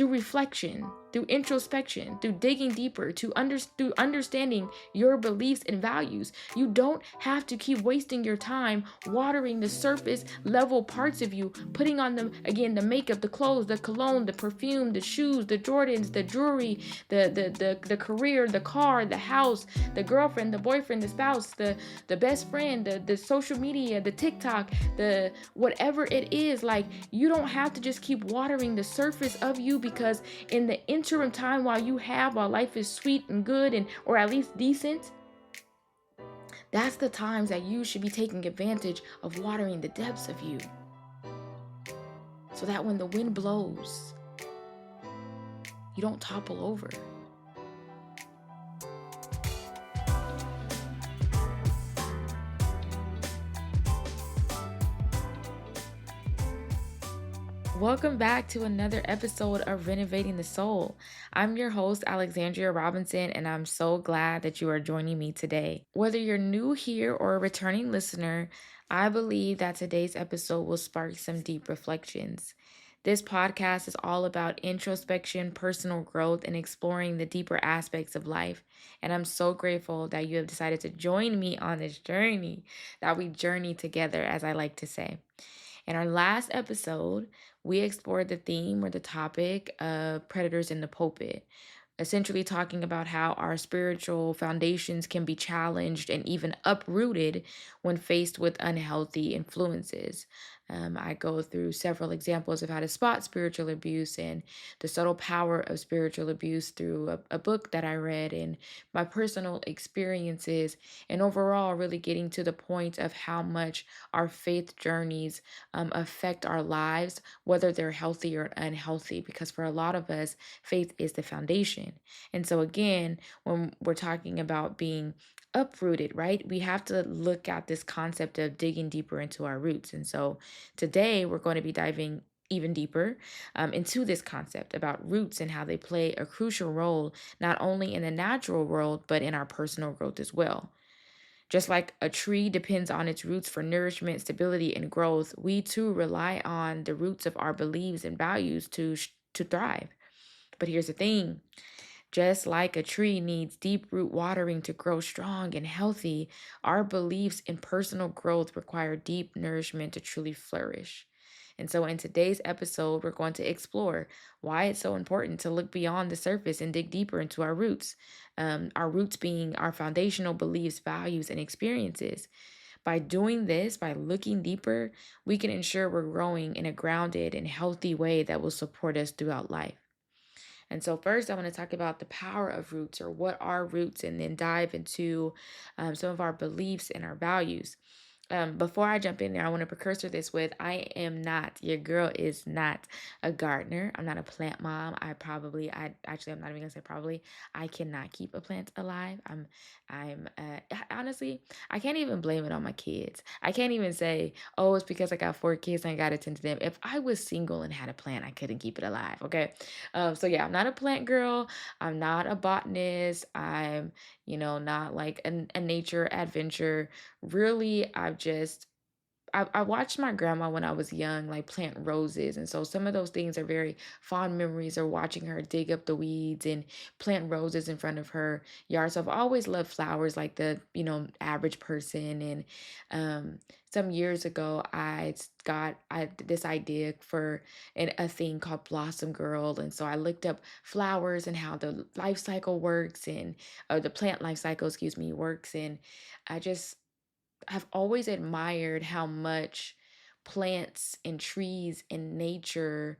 through reflection, through introspection, through digging deeper, through understanding your beliefs and values. You don't have to keep wasting your time watering the surface level parts of you, putting on them again, the makeup, the clothes, the cologne, the perfume, the shoes, the Jordans, the jewelry, the career, the car, the house, the girlfriend, the boyfriend, the spouse, the best friend, the social media, the TikTok, the whatever it is. Like, you don't have to just keep watering the surface of you, because in the interim time while life is sweet and good, and or at least decent, that's the times that you should be taking advantage of watering the depths of you, so that when the wind blows, you don't topple over. Welcome back to another episode of Renovating the Soul. I'm your host, Alexandria Robinson, and I'm so glad that you are joining me today. Whether you're new here or a returning listener, I believe that today's episode will spark some deep reflections. This podcast is all about introspection, personal growth, and exploring the deeper aspects of life. And I'm so grateful that you have decided to join me on this journey, that we journey together, as I like to say. In our last episode, we explored the theme or the topic of predators in the pulpit, essentially talking about how our spiritual foundations can be challenged and even uprooted when faced with unhealthy influences. I go through several examples of how to spot spiritual abuse and the subtle power of spiritual abuse through a book that I read and my personal experiences, and overall, really getting to the point of how much our faith journeys affect our lives, whether they're healthy or unhealthy, because for a lot of us, faith is the foundation. And so, again, when we're talking about being uprooted, right, we have to look at this concept of digging deeper into our roots. And so, today we're going to be diving even deeper into this concept about roots and how they play a crucial role not only in the natural world, but in our personal growth as well. Just like a tree depends on its roots for nourishment, stability, and growth, we too rely on the roots of our beliefs and values to thrive. But here's the thing: just like a tree needs deep root watering to grow strong and healthy, our beliefs in personal growth require deep nourishment to truly flourish. And so, in today's episode, we're going to explore why it's so important to look beyond the surface and dig deeper into our roots. Our roots being our foundational beliefs, values, and experiences. By doing this, by looking deeper, we can ensure we're growing in a grounded and healthy way that will support us throughout life. And so, first, I want to talk about the power of roots, or what are roots, and then dive into some of our beliefs and our values. Before I jump in there, I want to precursor this with: your girl is not a gardener. I'm not a plant mom. I'm not even gonna say probably. I cannot keep a plant alive. Honestly, I can't even blame it on my kids. I can't even say, oh, it's because I got 4 kids and I got to tend to them. If I was single and had a plant, I couldn't keep it alive. Okay. So yeah, I'm not a plant girl. I'm not a botanist. I'm, not like a nature adventure. Really, I watched my grandma when I was young, like, plant roses. And so some of those things are very fond memories of watching her dig up the weeds and plant roses in front of her yard. So I've always loved flowers like the, average person. And some years ago, I this idea for a thing called Blossom Girl. And so I looked up flowers and how the life cycle works, and or the plant life cycle, excuse me, works. And I just have always admired how much plants and trees and nature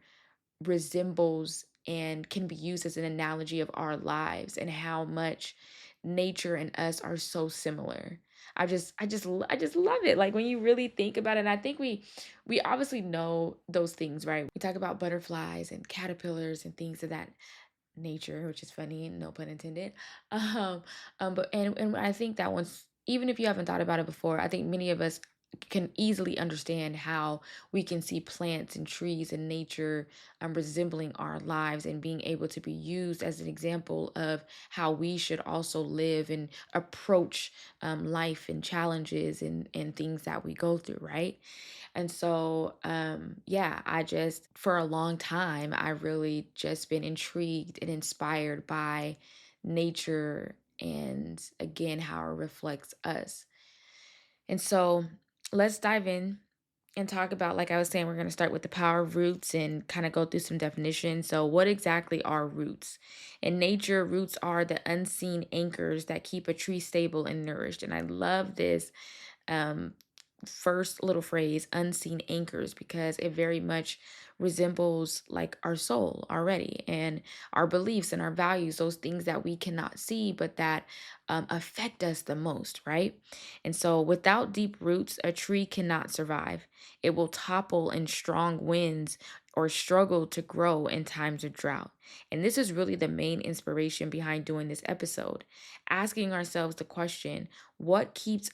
resembles and can be used as an analogy of our lives, and how much nature and us are so similar. I just love it. Like, when you really think about it, and I think we obviously know those things, right? We talk about butterflies and caterpillars and things of that nature, which is funny, no pun intended. But I think that once, even if you haven't thought about it before, I think many of us can easily understand how we can see plants and trees and nature resembling our lives and being able to be used as an example of how we should also live and approach life and challenges and things that we go through, right? And so, yeah, I just, for a long time, I really just been intrigued and inspired by nature and again, how it reflects us. And so let's dive in and talk about, like I was saying, we're going to start with the power of roots and kind of go through some definitions. So, what exactly are roots? In nature, roots are the unseen anchors that keep a tree stable and nourished. And I love this um, first little phrase, unseen anchors, because it very much resembles like our soul already and our beliefs and our values, those things that we cannot see, but that affect us the most, right? And so, without deep roots, a tree cannot survive. It will topple in strong winds or struggle to grow in times of drought. And this is really the main inspiration behind doing this episode, asking ourselves the question, what keeps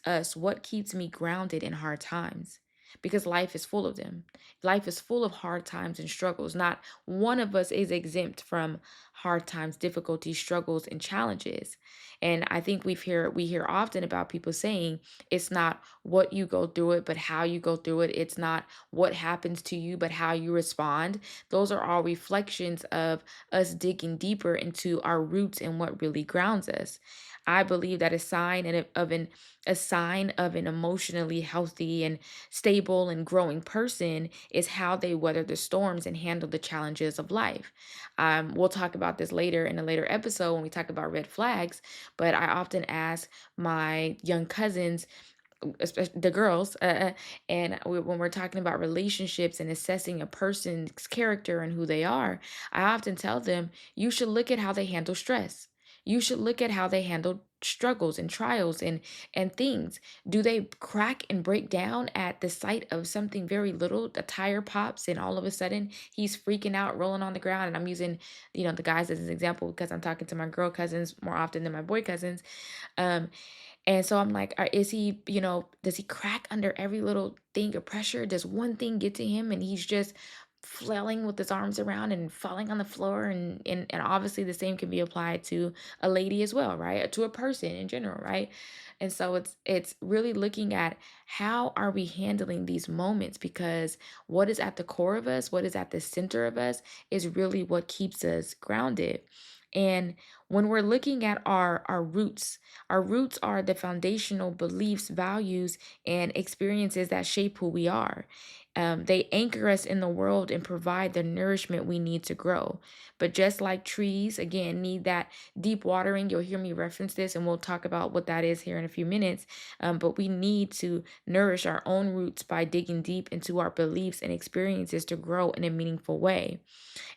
me grounded in hard times? Because life is full of them. Life is full of hard times and struggles. Not one of us is exempt from hard times, difficulties, struggles, and challenges. And I think we hear often about people saying it's not what you go through it, but how you go through it. It's not what happens to you, but how you respond. Those are all reflections of us digging deeper into our roots and what really grounds us. I believe that a sign of an emotionally healthy and stable and growing person is how they weather the storms and handle the challenges of life. We'll talk about this later in a later episode when we talk about red flags, but I often ask my young cousins, especially the girls, when we're talking about relationships and assessing a person's character and who they are, I often tell them you should look at how they handle stress. You should look at how they handle struggles and trials and things. Do they crack and break down at the sight of something very little? The tire pops and all of a sudden he's freaking out, rolling on the ground. And I'm using, the guys as an example because I'm talking to my girl cousins more often than my boy cousins. Um, and so I'm like, is he, does he crack under every little thing of pressure? Does one thing get to him and he's just flailing with his arms around and falling on the floor? And obviously the same can be applied to a lady as well, right? To a person in general, right? And so it's really looking at how are we handling these moments, because what is at the core of us, what is at the center of us is really what keeps us grounded. And when we're looking at our roots are the foundational beliefs, values, and experiences that shape who we are. They anchor us in the world and provide the nourishment we need to grow. But just like trees, again, need that deep watering. You'll hear me reference this, and we'll talk about what that is here in a few minutes. But we need to nourish our own roots by digging deep into our beliefs and experiences to grow in a meaningful way.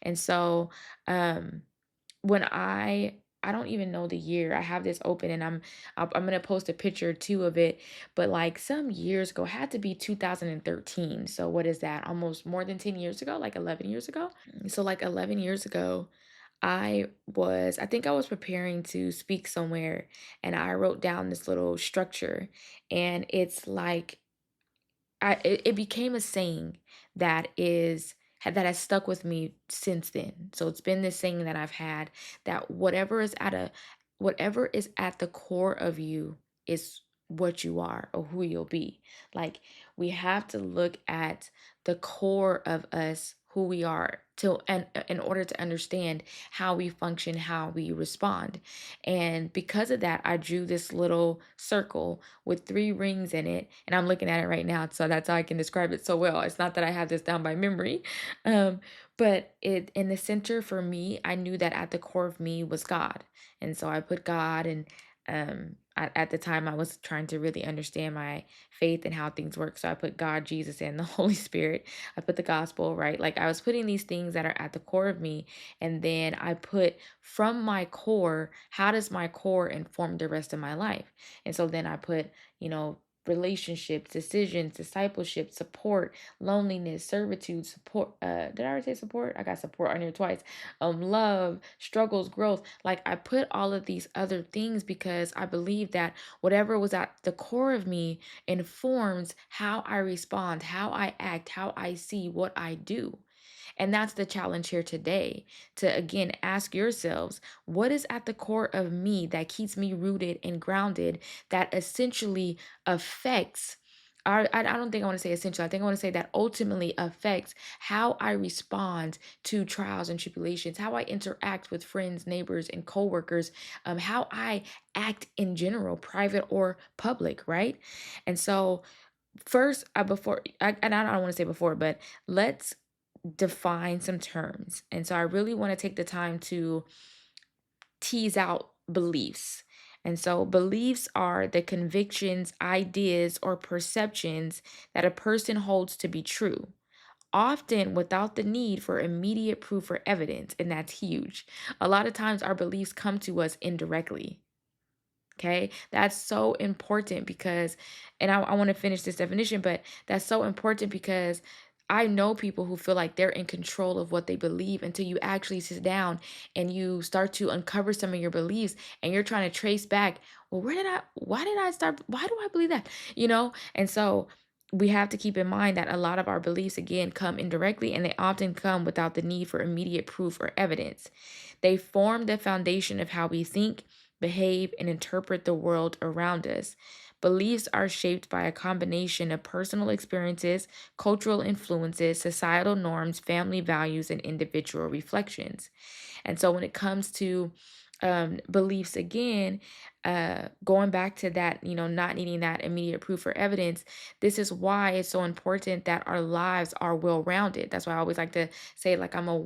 And so, um, when I don't even know the year. I have this open and I'm gonna post a picture too of it. But like some years ago, had to be 2013. So what is that? Almost more than 10 years ago, like 11 years ago. So like 11 years ago, I think I was preparing to speak somewhere and I wrote down this little structure, and it's like it became a saying that that has stuck with me since then. So it's been this saying that I've had, that whatever is at the core of you is what you are or who you'll be. Like, we have to look at the core of us, who we are, to and in order to understand how we function, how we respond. And because of that, I drew this little circle with three rings in it, and I'm looking at it right now, so that's how I can describe it so well. It's not that I have this down by memory, um, but it in the center for me, I knew that at the core of me was God, and so I put God. And at the time, I was trying to really understand my faith and how things work, so I put God, Jesus, and the Holy Spirit. I put the gospel, right? Like, I was putting these things that are at the core of me, and then I put from my core, how does my core inform the rest of my life? And so then I put, you know, relationships, decisions, discipleship, support, loneliness, servitude, support. Did I already say support? I got support on here twice. Love, struggles, growth. Like I put all of these other things because I believe that whatever was at the core of me informs how I respond, how I act, how I see what I do. And that's the challenge here today, to again ask yourselves, what is at the core of me that keeps me rooted and grounded, that essentially affects. I don't think I want to say essential. I think I want to say that ultimately affects how I respond to trials and tribulations, how I interact with friends, neighbors, and coworkers, how I act in general, private or public, right? And so, first, and I don't want to say before, but let's define some terms. And so I really want to take the time to tease out beliefs. And so beliefs are the convictions, ideas, or perceptions that a person holds to be true, often without the need for immediate proof or evidence. And that's huge. A lot of times our beliefs come to us indirectly. Okay, that's so important because, and I want to finish this definition, but that's so important because I know people who feel like they're in control of what they believe until you actually sit down and you start to uncover some of your beliefs and you're trying to trace back, well, why did I start, why do I believe that? And so we have to keep in mind that a lot of our beliefs, again, come indirectly and they often come without the need for immediate proof or evidence. They form the foundation of how we think, behave, and interpret the world around us. Beliefs are shaped by a combination of personal experiences, cultural influences, societal norms, family values, and individual reflections. And so when it comes to beliefs, again, going back to that, not needing that immediate proof or evidence, this is why it's so important that our lives are well rounded. That's why I always like to say, like, I'm a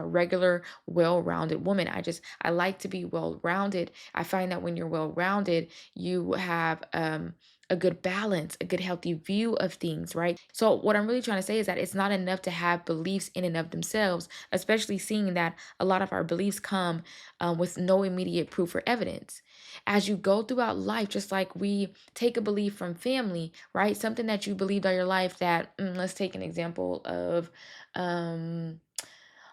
regular, well rounded woman. I like to be well rounded. I find that when you're well rounded, you have, a good balance, a good healthy view of things, right? So, what I'm really trying to say is that it's not enough to have beliefs in and of themselves, especially seeing that a lot of our beliefs come with no immediate proof or evidence. As you go throughout life, just like we take a belief from family, right? Something that you believed all your life that, let's take an example of, um,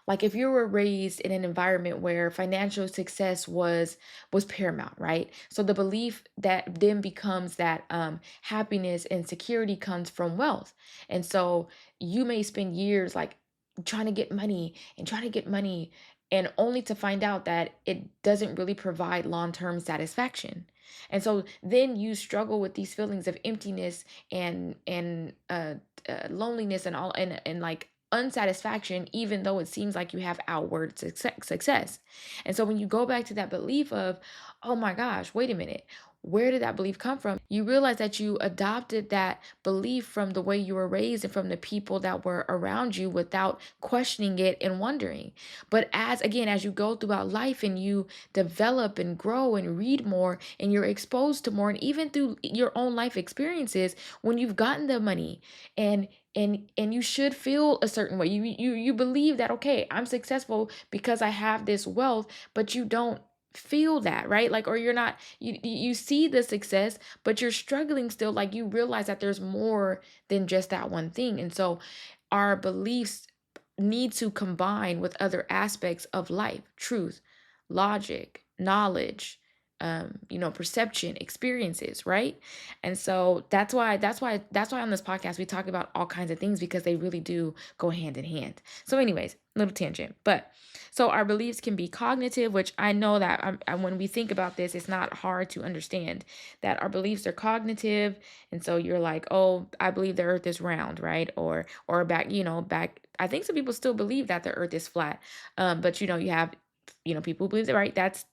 like if you were raised in an environment where financial success was paramount, right? So the belief that then becomes that happiness and security comes from wealth. And so you may spend years like trying to get money and trying to get money, and only to find out that it doesn't really provide long-term satisfaction. And so then you struggle with these feelings of emptiness and loneliness and all, and like unsatisfaction, even though it seems like you have outward success. And so when you go back to that belief of, oh my gosh, wait a minute, where did that belief come from? You realize that you adopted that belief from the way you were raised and from the people that were around you without questioning it and wondering. But as you go throughout life and you develop and grow and read more and you're exposed to more, and even through your own life experiences, when you've gotten the money and you should feel a certain way, you believe that, okay, I'm successful because I have this wealth, but you don't feel that, right? Like, or you're not, you see the success but you're struggling still, like you realize that there's more than just that one thing. And so our beliefs need to combine with other aspects of life: truth, logic, knowledge, perception, experiences, right? And so that's why on this podcast we talk about all kinds of things, because they really do go hand in hand. So anyways, little tangent. But so our beliefs can be cognitive, which I know that when we think about this, it's not hard to understand that our beliefs are cognitive. And so you're like, oh, I believe the earth is round, right? Or back, I think some people still believe that the earth is flat. But you have, people who believe that, right? That's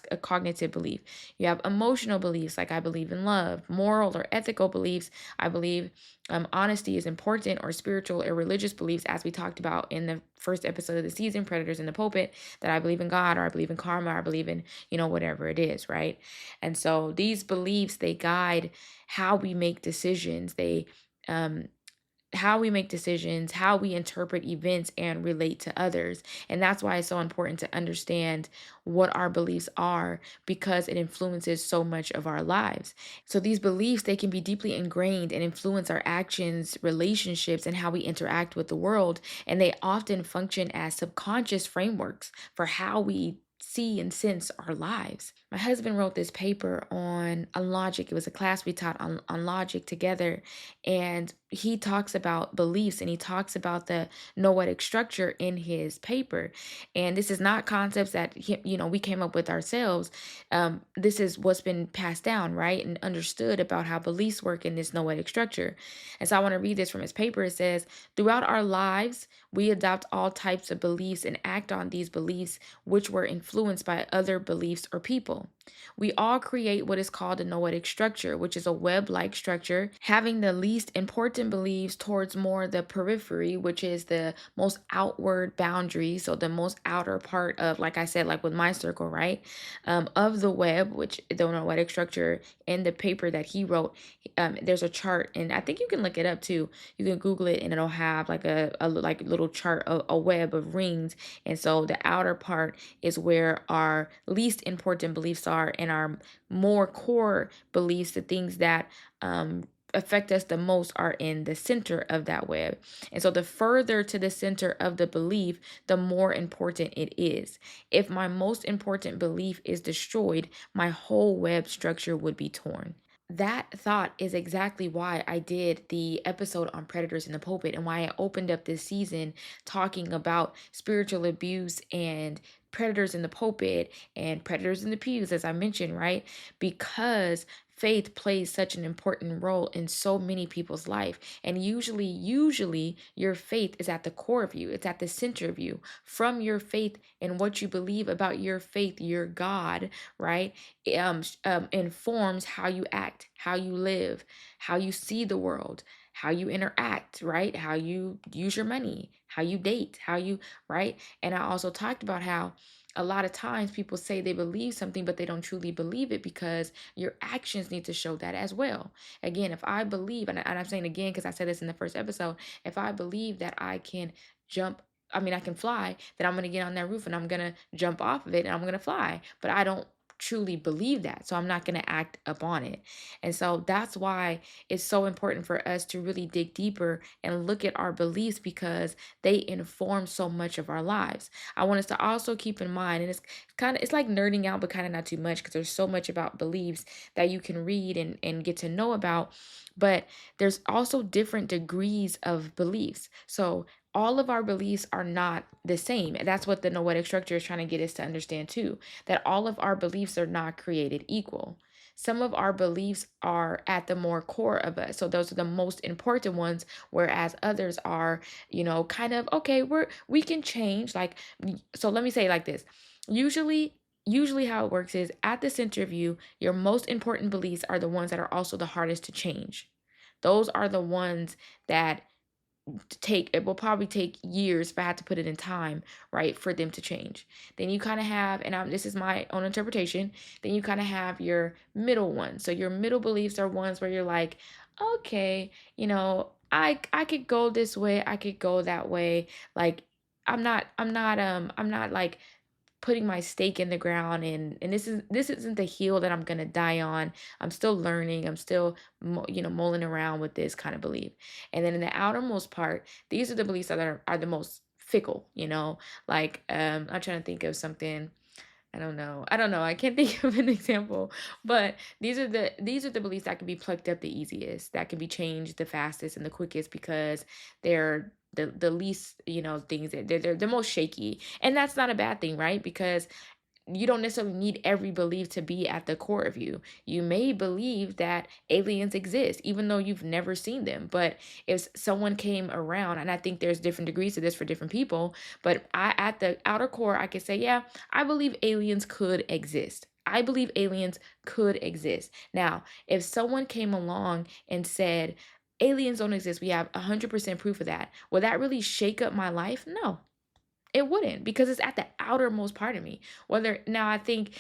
a cognitive belief. You have emotional beliefs, like I believe in love. Moral or ethical beliefs, I believe honesty is important, or spiritual or religious beliefs, as we talked about in the first episode of the season, Predators in the Pulpit, that I believe in God, or I believe in karma, or I believe in, whatever it is, right? And so these beliefs, they guide how we make decisions. They um how we make decisions, how we interpret events and relate to others. And that's why it's so important to understand what our beliefs are, because it influences so much of our lives. So these beliefs, they can be deeply ingrained and influence our actions, relationships, and how we interact with the world. And they often function as subconscious frameworks for how we see and sense our lives. My husband wrote this paper on logic. It was a class we taught on logic together. And he talks about beliefs, and he talks about the noetic structure in his paper. And this is not concepts that we came up with ourselves. This is what's been passed down, right, and understood about how beliefs work in this noetic structure. And so I want to read this from his paper. It says, throughout our lives, we adopt all types of beliefs and act on these beliefs, which were influenced by other beliefs or people. We all create what is called a noetic structure, which is a web like structure having the least important beliefs towards more the periphery, which is the most outward boundary. So, the most outer part of, like I said, like with my circle, right? Of the web, which the noetic structure in the paper that he wrote, there's a chart, and I think you can look it up too. You can Google it, and it'll have like a like little chart, a web of rings. And so the outer part is where our least important beliefs are, and our more core beliefs, the things that affect us the most, are in the center of that web. And so the further to the center of the belief, the more important it is. If my most important belief is destroyed, my whole web structure would be torn. That thought is exactly why I did the episode on predators in the pulpit, and why I opened up this season talking about spiritual abuse and predators in the pulpit and predators in the pews, as I mentioned, right? Because faith plays such an important role in so many people's life. And usually your faith is at the core of you. It's at the center of you. From your faith and what you believe about your faith, your God, right? Informs how you act, how you live, how you see the world, how you interact, right? How you use your money, how you date, how you, right? And I also talked about how a lot of times people say they believe something, but they don't truly believe it, because your actions need to show that as well. Again, if I believe, and I'm saying again because I said this in the first episode, if I believe that I can jump, I mean, I can fly, then I'm going to get on that roof and I'm going to jump off of it and I'm going to fly. But I don't truly believe that. So I'm not going to act upon it. And so that's why it's so important for us to really dig deeper and look at our beliefs, because they inform so much of our lives. I want us to also keep in mind, and it's like nerding out, but kind of not too much, because there's so much about beliefs that you can read and get to know about. But there's also different degrees of beliefs. So all of our beliefs are not the same. And that's what the noetic structure is trying to get us to understand too, that all of our beliefs are not created equal. Some of our beliefs are at the more core of us. So those are the most important ones, whereas others are, kind of okay, we can change. Like, so let me say it like this. Usually how it works is, at the center of you, your most important beliefs are the ones that are also the hardest to change. Those are the ones that it will probably take years, if I had to put it in time, right, for them to change. Then you kind of have, and this is my own interpretation, then you kind of have your middle ones. So your middle beliefs are ones where you're like, okay, I could go this way, I could go that way. Like, I'm not like putting my stake in the ground, and this isn't the hill that I'm gonna die on. I'm still learning. I'm still mulling around with this kind of belief. And then in the outermost part, these are the beliefs that are the most fickle. Like, I'm trying to think of something. I don't know. I can't think of an example, but these are the beliefs that can be plucked up the easiest, that can be changed the fastest and the quickest, because they're the least, things that they're the most shaky. And that's not a bad thing, right? Because you don't necessarily need every belief to be at the core of you. You may believe that aliens exist, even though you've never seen them. But if someone came around, and I think there's different degrees to this for different people, but at the outer core, I could say, yeah, I believe aliens could exist. I believe aliens could exist. Now, if someone came along and said, aliens don't exist, we have 100% proof of that, will that really shake up my life? No, it wouldn't, because it's at the outermost part of me. Whether now I think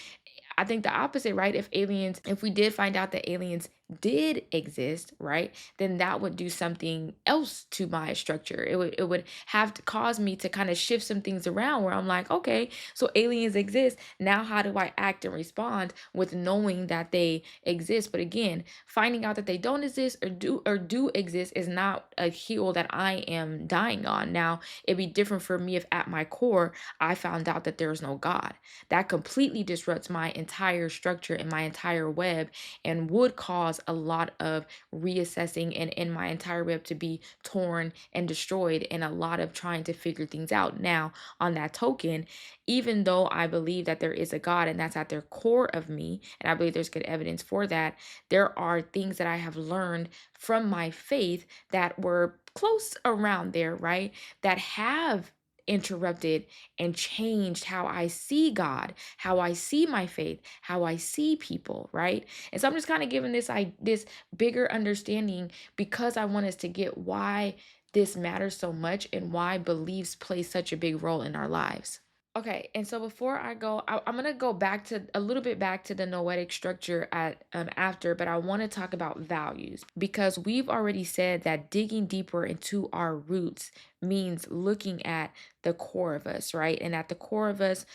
the opposite, right? If we did find out that aliens did exist, right, then that would do something else to my structure. It would have to cause me to kind of shift some things around where I'm like, okay, so aliens exist. Now how do I act and respond with knowing that they exist? But again, finding out that they don't exist or do exist is not a hill that I am dying on. Now, it'd be different for me if at my core I found out that there's no God. That completely disrupts my entire structure and my entire web and would cause a lot of reassessing and my entire web to be torn and destroyed and a lot of trying to figure things out. Now, on that token, even though I believe that there is a God and that's at their core of me, and I believe there's good evidence for that, there are things that I have learned from my faith that were close around there, right? That have interrupted and changed how I see God, how I see my faith, how I see people, right? And so I'm just kind of giving this bigger understanding because I want us to get why this matters so much and why beliefs play such a big role in our lives. Okay, and so before I go, I'm gonna go back to a little bit back to the noetic structure at after, but I want to talk about values because we've already said that digging deeper into our roots means looking at the core of us, right? And at the core of us,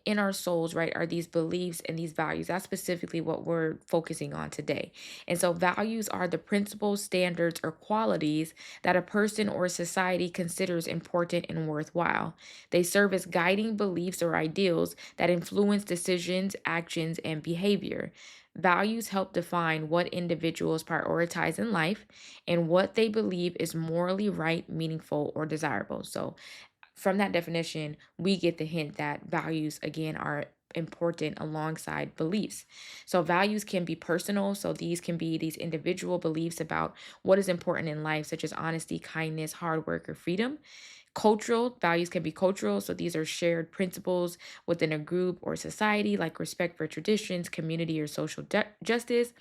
in our souls, right, are these beliefs and these values. That's specifically what we're focusing on today. And so, values are the principles, standards, or qualities that a person or society considers important and worthwhile. They serve as guiding beliefs or ideals that influence decisions, actions, and behavior. Values help define what individuals prioritize in life and what they believe is morally right, meaningful, or desirable. So, from that definition, we get the hint that values, again, are important alongside beliefs. So, values can be personal. So, these can be these individual beliefs about what is important in life, such as honesty, kindness, hard work, or freedom. Cultural values can be cultural. So these are shared principles within a group or society, like respect for traditions, community, or social justice.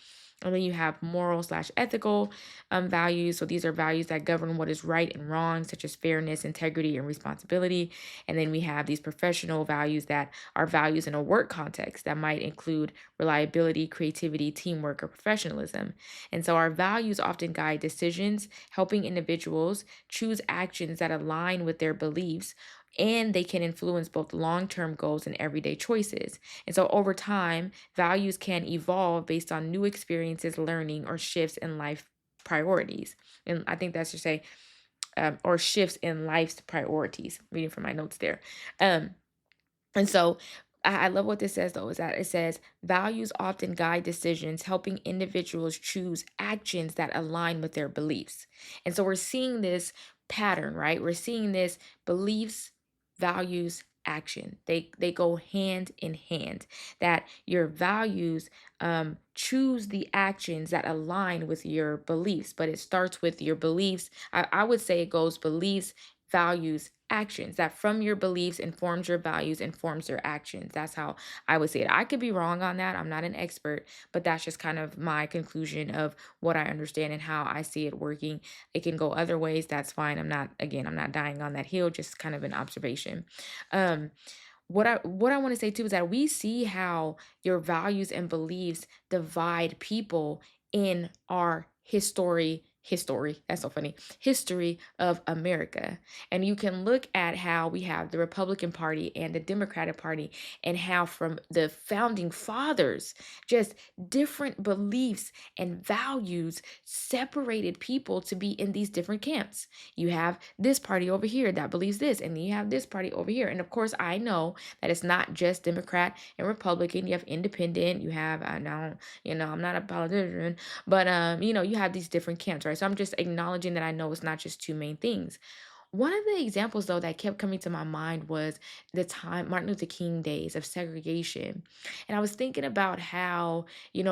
And then you have moral slash ethical values. So these are values that govern what is right and wrong, such as fairness, integrity, and responsibility. And then we have these professional values that are values in a work context that might include reliability, creativity, teamwork, or professionalism. And so our values often guide decisions, helping individuals choose actions that align with their beliefs, and they can influence both long term goals and everyday choices. And so over time, values can evolve based on new experiences, learning, or shifts in life priorities. And I think that's to say, or shifts in life's priorities, reading from my notes there. Um, and so I love what this says, though, is that it says values often guide decisions, helping individuals choose actions that align with their beliefs. And so we're seeing this pattern, right? We're seeing this beliefs, values, action. They go hand in hand. That your values choose the actions that align with your beliefs, but it starts with your beliefs. I would say it goes beliefs, values, actions, that from your beliefs informs your values, informs your actions. That's how I would say it. I could be wrong on that. I'm not an expert, but that's just kind of my conclusion of what I understand and how I see it working. It can go other ways. That's fine. I'm not dying on that hill, just kind of an observation. Um, what I want to say too is that we see how your values and beliefs divide people in our history, that's so funny, history of America. And you can look at how we have the Republican Party and the Democratic Party, and how from the founding fathers, just different beliefs and values separated people to be in these different camps. You have this party over here that believes this, and then you have this party over here. And of course, I know that it's not just Democrat and Republican. You have independent. You have I know, I'm not a politician, but you have these different camps, right? So I'm just acknowledging that I know it's not just two main things. One of the examples, though, that kept coming to my mind was the time Martin Luther King days of segregation. And I was thinking about how,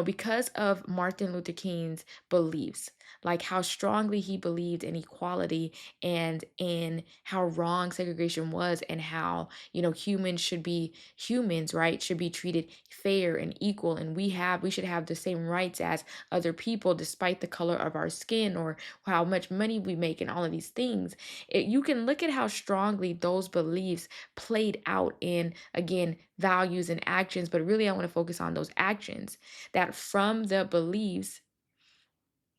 because of Martin Luther King's beliefs, like how strongly he believed in equality and in how wrong segregation was, and how, humans should be humans, right? Should be treated fair and equal. And we should have the same rights as other people, despite the color of our skin or how much money we make and all of these things. You can look at how strongly those beliefs played out in, again, values and actions, but really I want to focus on those actions, that from the beliefs,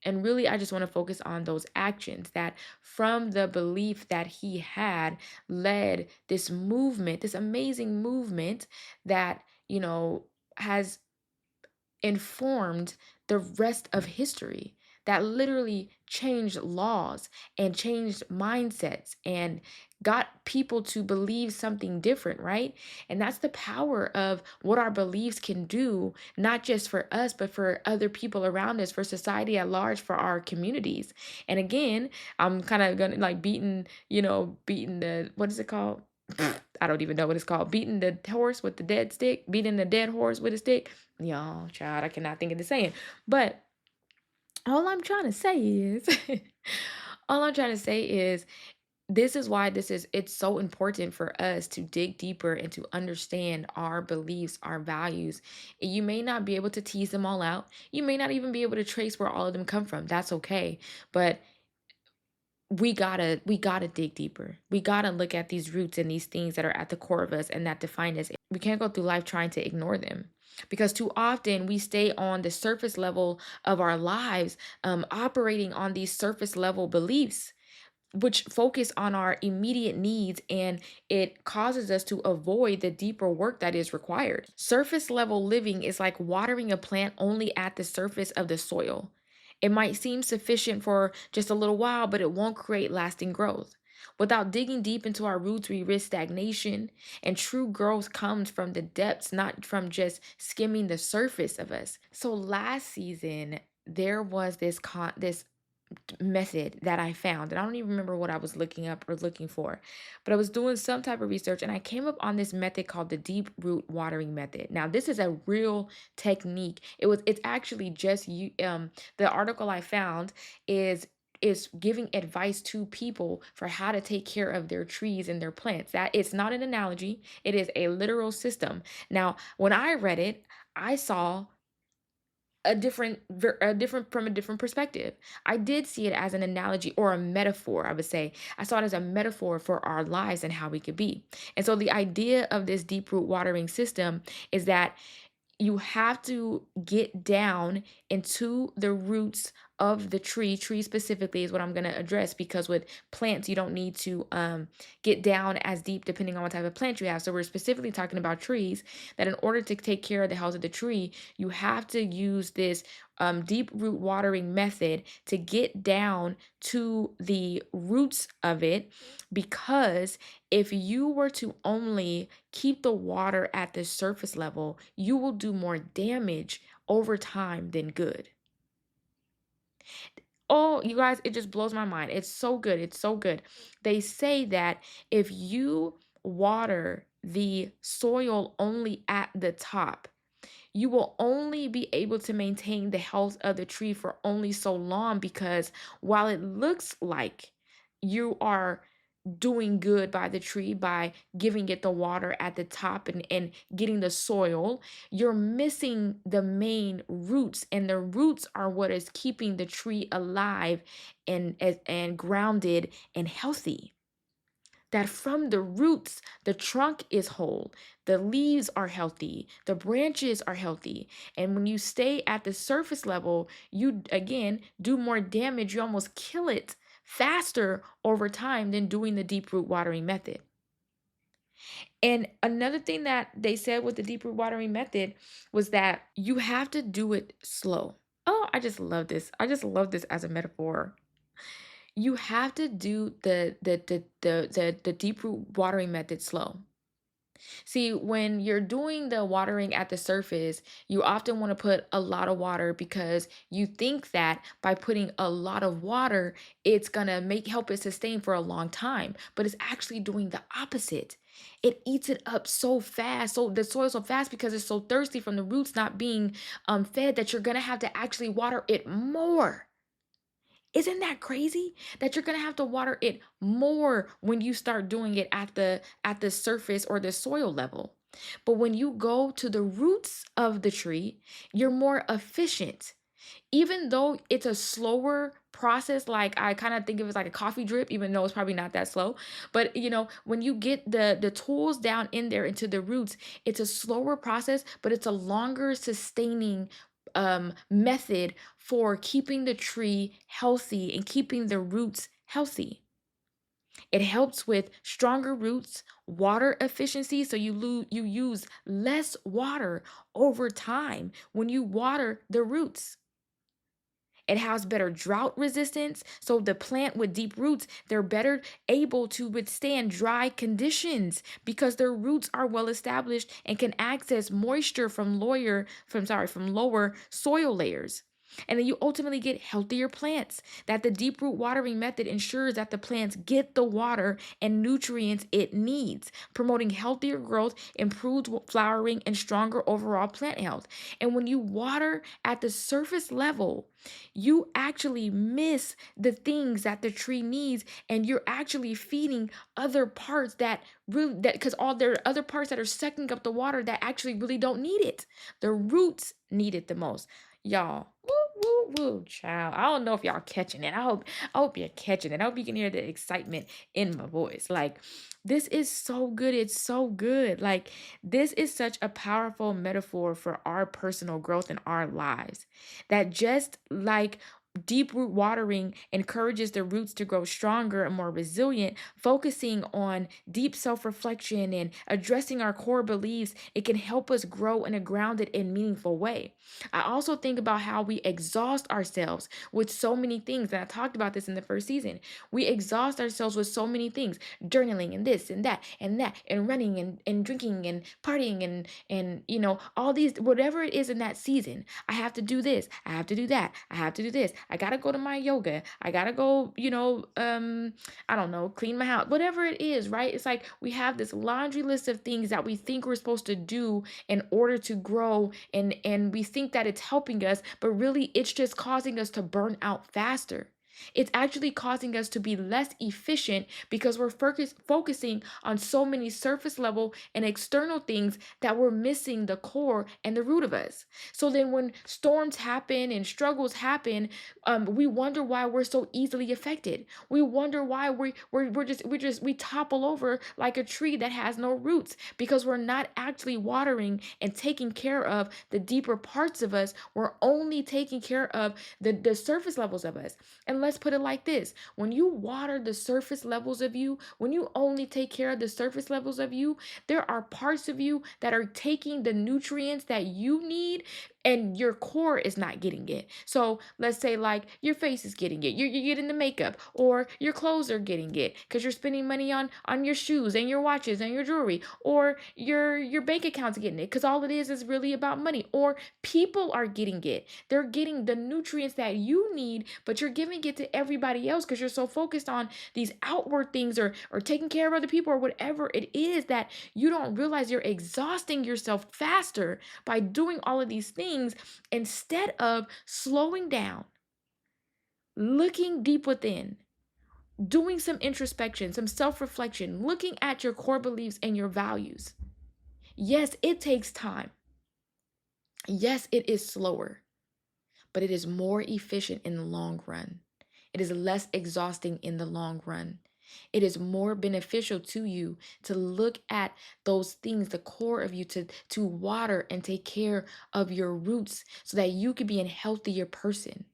And really, I just want to focus on those actions that from the belief that he had led this movement, this amazing movement that, has informed the rest of history, that literally changed laws and changed mindsets and got people to believe something different, right? And that's the power of what our beliefs can do, not just for us, but for other people around us, for society at large, for our communities. And again, I'm kind of gonna like beating the, what is it called? I don't even know what it's called. Beating the horse with the dead stick, beating the dead horse with a stick. Y'all, child, I cannot think of the saying. But all I'm trying to say is, all I'm trying to say is, this is why it's so important for us to dig deeper and to understand our beliefs, our values. You may not be able to tease them all out. You may not even be able to trace where all of them come from. That's okay. But we gotta dig deeper. We gotta look at these roots and these things that are at the core of us and that define us. We can't go through life trying to ignore them, because too often we stay on the surface level of our lives, operating on these surface level beliefs, which focus on our immediate needs, and it causes us to avoid the deeper work that is required. Surface level living is like watering a plant only at the surface of the soil. It might seem sufficient for just a little while, but it won't create lasting growth. Without digging deep into our roots, we risk stagnation, and true growth comes from the depths, not from just skimming the surface of us. So last season, there was this method that I found. And I don't even remember what I was looking up or looking for, but I was doing some type of research and I came up on this method called the deep root watering method. Now, this is a real technique. It's actually just you the article I found is giving advice to people for how to take care of their trees and their plants. That it's not an analogy, it is a literal system. Now, when I read it, I saw a different from a different perspective. I did see it as an analogy or a metaphor, I would say. I saw it as a metaphor for our lives and how we could be. And so the idea of this deep root watering system is that you have to get down into the roots of the tree specifically is what I'm going to address, because with plants you don't need to get down as deep depending on what type of plant you have. So we're specifically talking about trees, that in order to take care of the health of the tree, you have to use this deep root watering method to get down to the roots of it, because if you were to only keep the water at the surface level, you will do more damage over time than good. Oh, you guys, it just blows my mind. It's so good. It's so good. They say that if you water the soil only at the top, you will only be able to maintain the health of the tree for only so long, because while it looks like you are doing good by the tree by giving it the water at the top and getting the soil, you're missing the main roots, and the roots are what is keeping the tree alive and grounded and healthy. That from the roots, the trunk is whole, the leaves are healthy, the branches are healthy. And when you stay at the surface level, you again do more damage. You almost kill it faster over time than doing the deep root watering method. And another thing that they said with the deep root watering method was that you have to do it slow. Oh, I just love this. I just love this as a metaphor. You have to do the deep root watering method slow. See, when you're doing the watering at the surface, you often want to put a lot of water because you think that by putting a lot of water, it's gonna make help it sustain for a long time. But it's actually doing the opposite. It eats it up so fast, so the soil so fast, because it's so thirsty from the roots not being fed, that you're gonna have to actually water it more. Isn't that crazy? That you're gonna have to water it more when you start doing it at the surface or the soil level. But when you go to the roots of the tree, you're more efficient. Even though it's a slower process, like I kind of think of it as like a coffee drip, even though it's probably not that slow. But when you get the tools down in there into the roots, it's a slower process, but it's a longer sustaining method for keeping the tree healthy and keeping the roots healthy. It helps with stronger roots, water efficiency, so you use less water over time when you water the roots. It has better drought resistance, so the plant with deep roots, they're better able to withstand dry conditions because their roots are well established and can access moisture from lower soil layers. And then you ultimately get healthier plants. That the deep root watering method ensures that the plants get the water and nutrients it needs, promoting healthier growth, improved flowering, and stronger overall plant health. And when you water at the surface level, you actually miss the things that the tree needs, and you're actually feeding other parts that really, that because all there are other parts that are sucking up the water that actually really don't need it. The roots need it the most. Y'all, woo, woo, woo, child. I don't know if y'all catching it. I hope you're catching it. I hope you can hear the excitement in my voice. Like, this is so good. It's so good. Like, this is such a powerful metaphor for our personal growth in our lives. That just like deep root watering encourages the roots to grow stronger and more resilient, focusing on deep self reflection and addressing our core beliefs, it can help us grow in a grounded and meaningful way. I also think about how we exhaust ourselves with so many things. And I talked about this in the first season. We exhaust ourselves with so many things, journaling and this and that, and running and drinking and partying and all these, whatever it is in that season. I have to do this. I have to do that. I have to do this. I got to go to my yoga. I got to go, I don't know, clean my house, whatever it is, right? It's like we have this laundry list of things that we think we're supposed to do in order to grow, and we think that it's helping us, but really it's just causing us to burn out faster. It's actually causing us to be less efficient because we're focusing on so many surface level and external things that we're missing the core and the root of us. So then when storms happen and struggles happen, we wonder why we're so easily affected. We wonder why we topple over like a tree that has no roots because we're not actually watering and taking care of the deeper parts of us. We're only taking care of the surface levels of us. And let's put it like this: when you water the surface levels of you, when you only take care of the surface levels of you, there are parts of you that are taking the nutrients that you need and your core is not getting it. So let's say like your face is getting it, you're getting the makeup, or your clothes are getting it because you're spending money on your shoes and your watches and your jewelry, or your bank account's getting it because all it is really about money, or people are getting it. They're getting the nutrients that you need, but you're giving it to everybody else because you're so focused on these outward things, or taking care of other people, or whatever it is, that you don't realize you're exhausting yourself faster by doing all of these things instead of slowing down, looking deep within, doing some introspection, some self reflection, looking at your core beliefs and your values. Yes, it takes time. Yes, it is slower, but it is more efficient in the long run. It is less exhausting in the long run. It is more beneficial to you to look at those things, the core of you, to water and take care of your roots so that you can be a healthier person.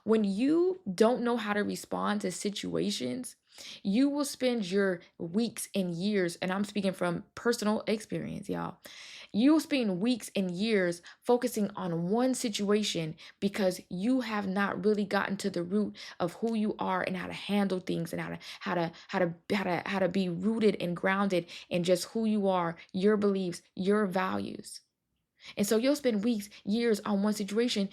When you don't know how to respond to situations, you will spend your weeks and years, and I'm speaking from personal experience, y'all. You'll spend weeks and years focusing on one situation because you have not really gotten to the root of who you are and how to handle things, and how to be rooted and grounded in just who you are, your beliefs, your values. And so you'll spend weeks, years on one situation,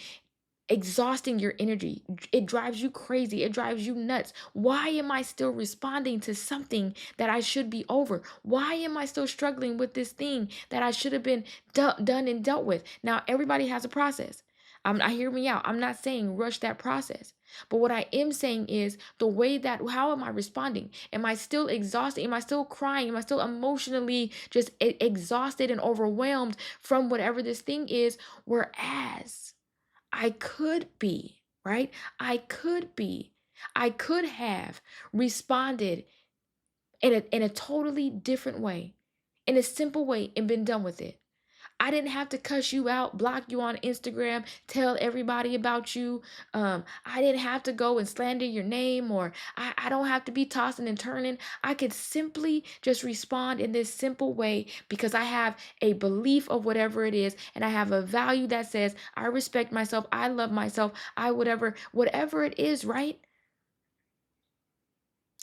exhausting your energy. It drives you crazy. It drives you nuts. Why am I still responding to something that I should be over? Why am I still struggling with this thing that I should have been done and dealt with? Now, everybody has a process. I hear me out. I'm not saying rush that process. But what I am saying is the way that, how am I responding? Am I still exhausted? Am I still crying? Am I still emotionally just exhausted and overwhelmed from whatever this thing is? Whereas I could be, right? I could have responded in a totally different way, in a simple way, and been done with it. I didn't have to cuss you out, block you on Instagram, tell everybody about you. I didn't have to go and slander your name, or I don't have to be tossing and turning. I could simply just respond in this simple way because I have a belief of whatever it is, and I have a value that says I respect myself, I love myself, I whatever it is, right?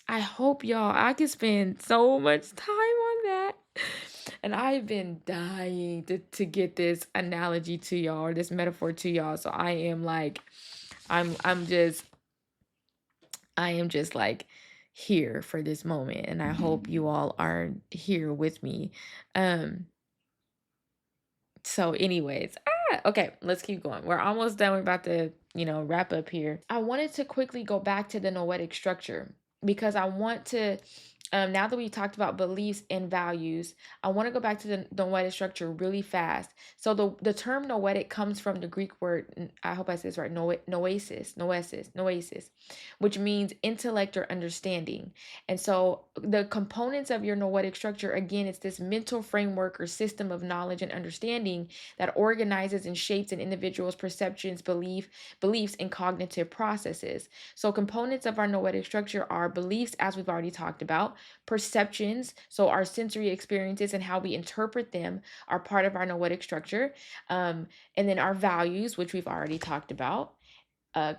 I hope I can spend so much time on that. And I've been dying to get this analogy to y'all, or this metaphor to y'all. So I'm I'm just I am just like here for this moment, and I hope you all are here with me. Um so anyways, okay, let's keep going. We're almost done. We're about to, wrap up here. I wanted to quickly go back to the noetic structure because I want to, now that we talked about beliefs and values, I want to go back to the noetic structure really fast. So the term noetic comes from the Greek word, I hope I said this right, noesis, which means intellect or understanding. And so the components of your noetic structure, again, it's this mental framework or system of knowledge and understanding that organizes and shapes an individual's perceptions, beliefs, and cognitive processes. So components of our noetic structure are beliefs, as we've already talked about, perceptions, so our sensory experiences and how we interpret them are part of our noetic structure, and then our values, which we've already talked about,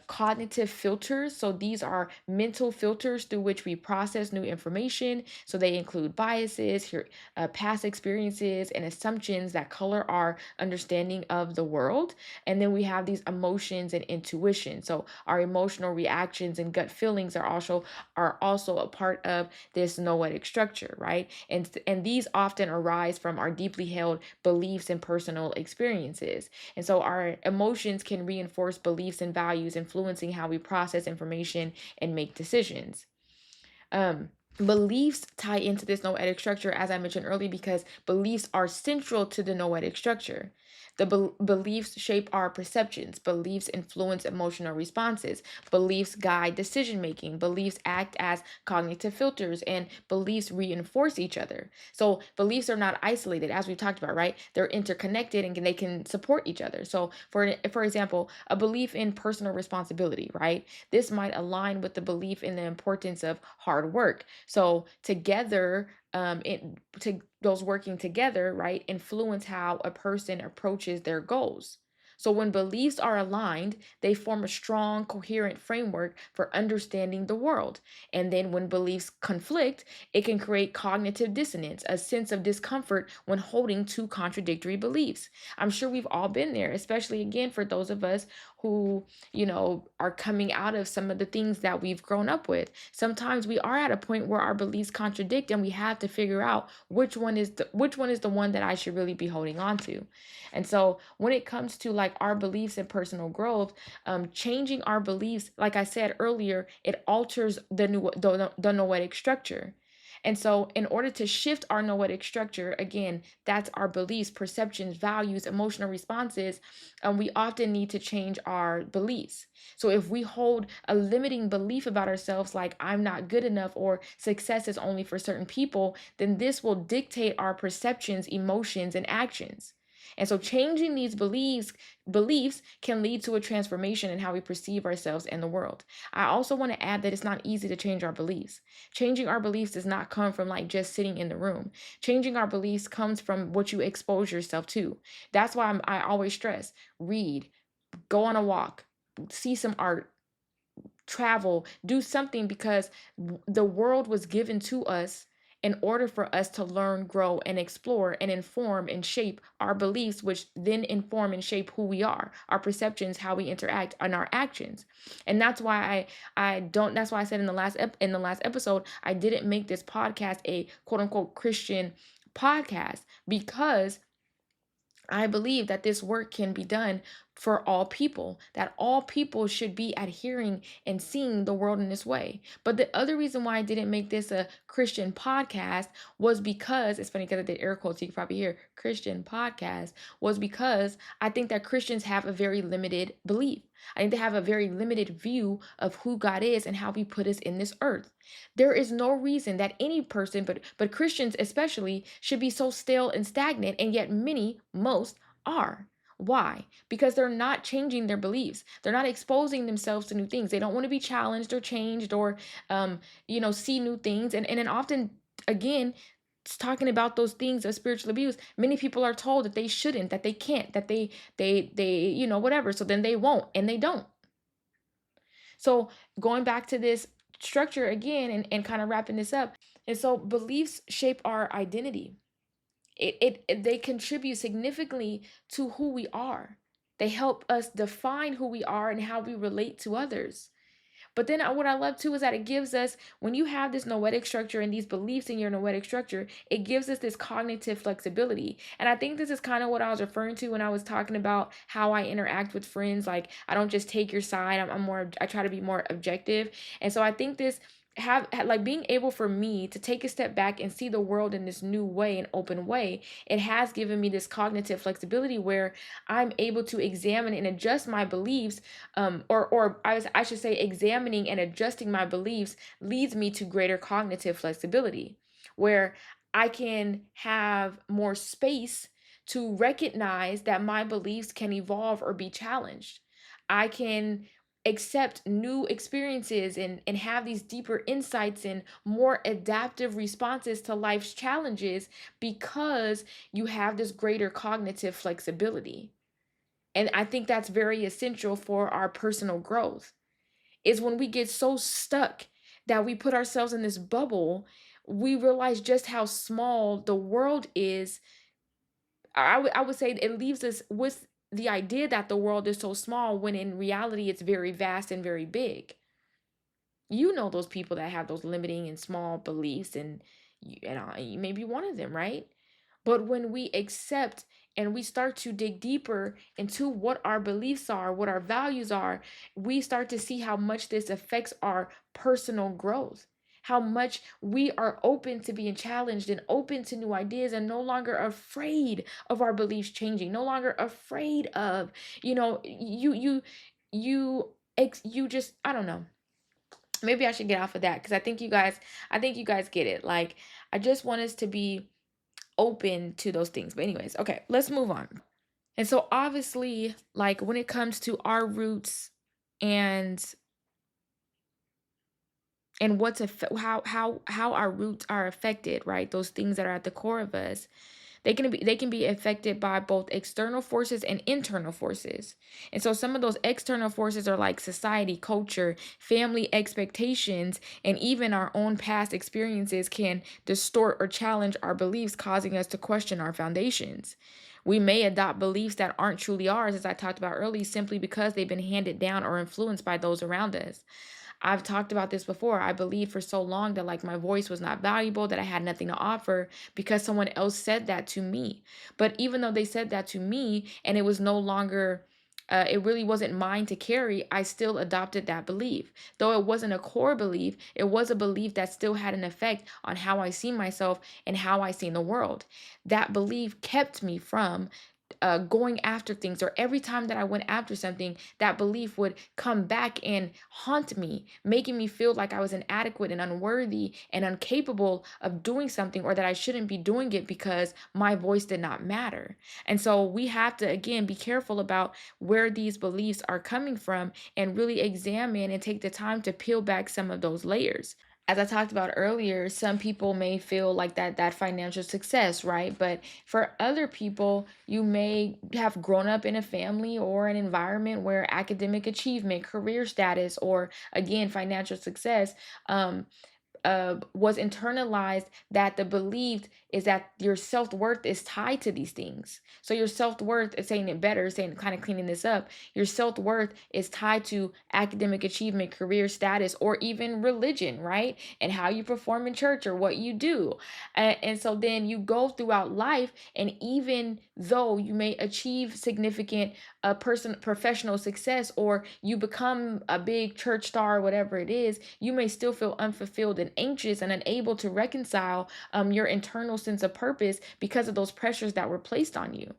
cognitive filters. So these are mental filters through which we process new information. So they include biases, past experiences, and assumptions that color our understanding of the world. And then we have these emotions and intuition. So our emotional reactions and gut feelings are also a part of this noetic structure, right? And these often arise from our deeply held beliefs and personal experiences. And so our emotions can reinforce beliefs and values, influencing how we process information and make decisions. Beliefs tie into this noetic structure, as I mentioned earlier, because beliefs are central to the noetic structure. The beliefs shape our perceptions. Beliefs influence emotional responses. Beliefs guide decision making. Beliefs act as cognitive filters, and beliefs reinforce each other. So beliefs are not isolated, as we've talked about, right? They're interconnected and they can support each other. So, for example, a belief in personal responsibility, right? This might align with the belief in the importance of hard work. So together, those working together, right, influence how a person approaches their goals. So when beliefs are aligned, they form a strong, coherent framework for understanding the world. And then when beliefs conflict, it can create cognitive dissonance, a sense of discomfort when holding two contradictory beliefs. I'm sure we've all been there, especially again for those of us who, are coming out of some of the things that we've grown up with. Sometimes we are at a point where our beliefs contradict, and we have to figure out which one is the one that I should really be holding on to. And so when it comes to like our beliefs and personal growth, changing our beliefs, like I said earlier, it alters the noetic structure. And so, in order to shift our noetic structure, again, that's our beliefs, perceptions, values, emotional responses, we often need to change our beliefs. So, if we hold a limiting belief about ourselves, like I'm not good enough or success is only for certain people, then this will dictate our perceptions, emotions, and actions. And so changing these beliefs can lead to a transformation in how we perceive ourselves and the world. I also want to add that it's not easy to change our beliefs. Changing our beliefs does not come from like just sitting in the room. Changing our beliefs comes from what you expose yourself to. That's why I always stress read, go on a walk, see some art, travel, do something, because the world was given to us in order for us to learn, grow, and explore and inform and shape our beliefs, which then inform and shape who we are, our perceptions, how we interact, and our actions. And that's why I don't. That's why I said in the last episode, I didn't make this podcast a quote unquote Christian podcast, because I believe that this work can be done for all people, that all people should be adhering and seeing the world in this way. But the other reason why I didn't make this a Christian podcast was because it's funny because I did air quotes, so you can probably hear Christian podcast, was because I think that Christians have a very limited belief. I think they have a very limited view of who God is and how he put us in this earth. There is no reason that any person, but Christians especially, should be so stale and stagnant, and yet most are. Why? Because they're not changing their beliefs. They're not exposing themselves to new things. They don't want to be challenged or changed or see new things. And then often again, talking about those things of spiritual abuse, many people are told that they shouldn't, that they can't, that they whatever, so then they won't, and they don't. So going back to this structure again, and kind of wrapping this up, and so beliefs shape our identity. They contribute significantly to who we are. They help us define who we are and how we relate to others. But then what I love too is that it gives us, when you have this noetic structure and these beliefs in your noetic structure, it gives us this cognitive flexibility. And I think this is kind of what I was referring to when I was talking about how I interact with friends. Like, I don't just take your side. I try to be more objective. And so I think this like being able for me to take a step back and see the world in this new way, an open way, it has given me this cognitive flexibility where I'm able to examine and adjust my beliefs, I should say examining and adjusting my beliefs leads me to greater cognitive flexibility, where I can have more space to recognize that my beliefs can evolve or be challenged. I can accept new experiences and have these deeper insights and more adaptive responses to life's challenges because you have this greater cognitive flexibility. And I think that's very essential for our personal growth. Is when we get so stuck that we put ourselves in this bubble, we realize just how small the world is. I would say it leaves us with the idea that the world is so small when in reality it's very vast and very big. You know those people that have those limiting and small beliefs, and you may be one of them, right? But when we accept and we start to dig deeper into what our beliefs are, what our values are, we start to see how much this affects our personal growth, how much we are open to being challenged and open to new ideas and no longer afraid of our beliefs changing, no longer afraid of, you just, I don't know. Maybe I should get off of that because I think you guys get it. Like, I just want us to be open to those things. But anyways, okay, let's move on. And so obviously, like when it comes to our roots and how our roots are affected, right? Those things that are at the core of us, they can be affected by both external forces and internal forces. And so some of those external forces are like society, culture, family expectations, and even our own past experiences can distort or challenge our beliefs, causing us to question our foundations. We may adopt beliefs that aren't truly ours, as I talked about earlier, simply because they've been handed down or influenced by those around us. I've talked about this before. I believed for so long that like my voice was not valuable, that I had nothing to offer because someone else said that to me. But even though they said that to me and it was no longer it really wasn't mine to carry, I still adopted that belief. Though it wasn't a core belief, it was a belief that still had an effect on how I see myself and how I see the world. That belief kept me from going after things, or every time that I went after something, that belief would come back and haunt me, making me feel like I was inadequate and unworthy and incapable of doing something, or that I shouldn't be doing it because my voice did not matter. And so we have to, again, be careful about where these beliefs are coming from and really examine and take the time to peel back some of those layers. As I talked about earlier, some people may feel like that financial success, right? But for other people, you may have grown up in a family or an environment where academic achievement, career status, or again, financial success was internalized, that the belief is that your self-worth is tied to these things. So your self-worth is, saying it better, saying, kind of cleaning this up, your self-worth is tied to academic achievement, career status, or even religion, right? And how you perform in church or what you do. And so then you go throughout life, and even though you may achieve significant professional success, or you become a big church star, whatever it is, you may still feel unfulfilled and anxious and unable to reconcile your internal sense of purpose because of those pressures that were placed on you.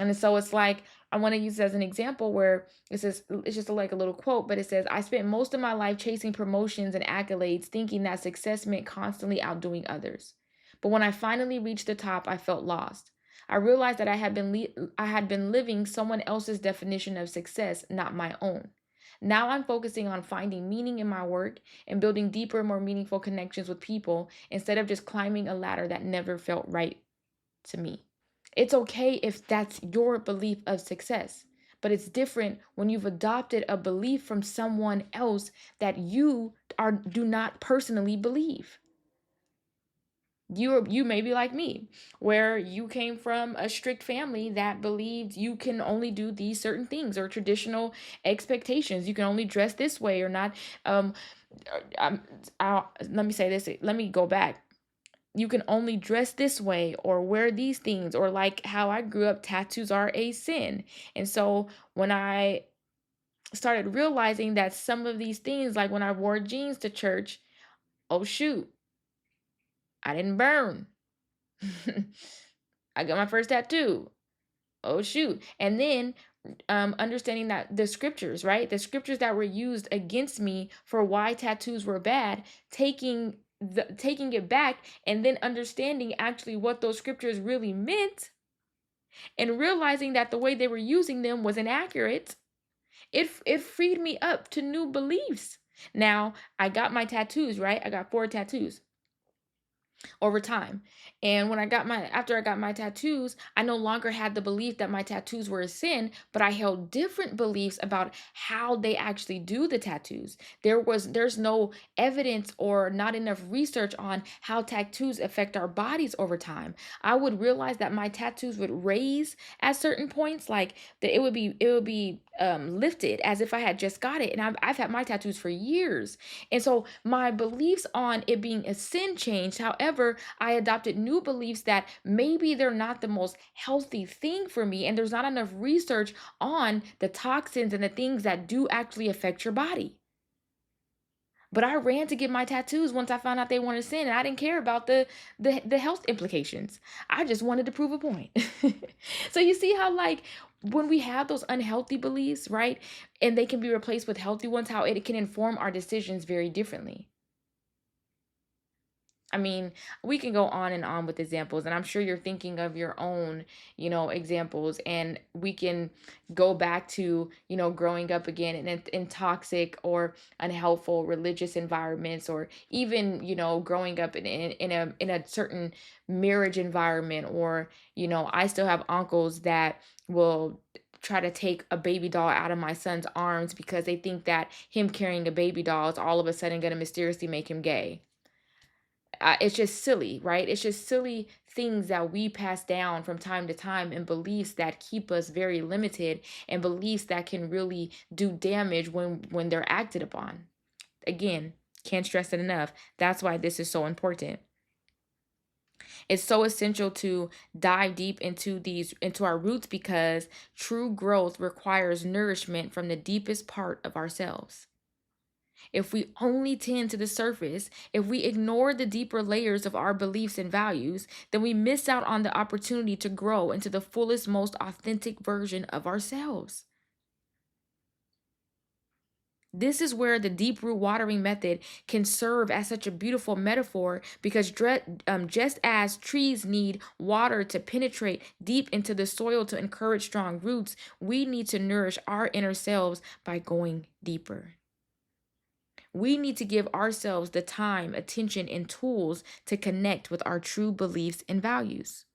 And so it's like, I want to use it as an example where it says, it's just like a little quote, but it says, I spent most of my life chasing promotions and accolades, thinking that success meant constantly outdoing others. But when I finally reached the top, I felt lost. I realized that I had been living someone else's definition of success, not my own. Now I'm focusing on finding meaning in my work and building deeper, more meaningful connections with people instead of just climbing a ladder that never felt right to me. It's okay if that's your belief of success, but it's different when you've adopted a belief from someone else that you do not personally believe. You may be like me, where you came from a strict family that believed you can only do these certain things, or traditional expectations. You can only dress this way or not. Um, Let me say this. Let me go back. You can only dress this way or wear these things, or like how I grew up, tattoos are a sin. And so when I started realizing that some of these things, like when I wore jeans to church, oh shoot, I didn't burn. I got my first tattoo. Oh shoot. And then understanding that the scriptures, right? The scriptures that were used against me for why tattoos were bad, taking it back and then understanding actually what those scriptures really meant, and realizing that the way they were using them was inaccurate, it freed me up to new beliefs. Now, I got my tattoos, right? I got 4 tattoos over time. And after I got my tattoos, I no longer had the belief that my tattoos were a sin, but I held different beliefs about how they actually do the tattoos. There's no evidence or not enough research on how tattoos affect our bodies over time. I would realize that my tattoos would raise at certain points, like that it would be lifted as if I had just got it. And I've had my tattoos for years. And so my beliefs on it being a sin changed. However, I adopted new beliefs that maybe they're not the most healthy thing for me, and there's not enough research on the toxins and the things that do actually affect your body. But I ran to get my tattoos once I found out they weren't a sin, and I didn't care about the health implications. I just wanted to prove a point. So you see how, like, when we have those unhealthy beliefs, right, and they can be replaced with healthy ones, how it can inform our decisions very differently. I mean, we can go on and on with examples, and I'm sure you're thinking of your own, examples, and we can go back to, growing up again in toxic or unhelpful religious environments, or even, growing up in a certain marriage environment, or, I still have uncles that will try to take a baby doll out of my son's arms because they think that him carrying a baby doll is all of a sudden going to mysteriously make him gay. It's just silly, right? It's just silly things that we pass down from time to time, and beliefs that keep us very limited, and beliefs that can really do damage when they're acted upon. Again, can't stress it enough. That's why this is so important. It's so essential to dive deep into our roots, because true growth requires nourishment from the deepest part of ourselves. If we only tend to the surface, if we ignore the deeper layers of our beliefs and values, then we miss out on the opportunity to grow into the fullest, most authentic version of ourselves. This is where the deep root watering method can serve as such a beautiful metaphor, because just as trees need water to penetrate deep into the soil to encourage strong roots, we need to nourish our inner selves by going deeper. We need to give ourselves the time, attention, and tools to connect with our true beliefs and values.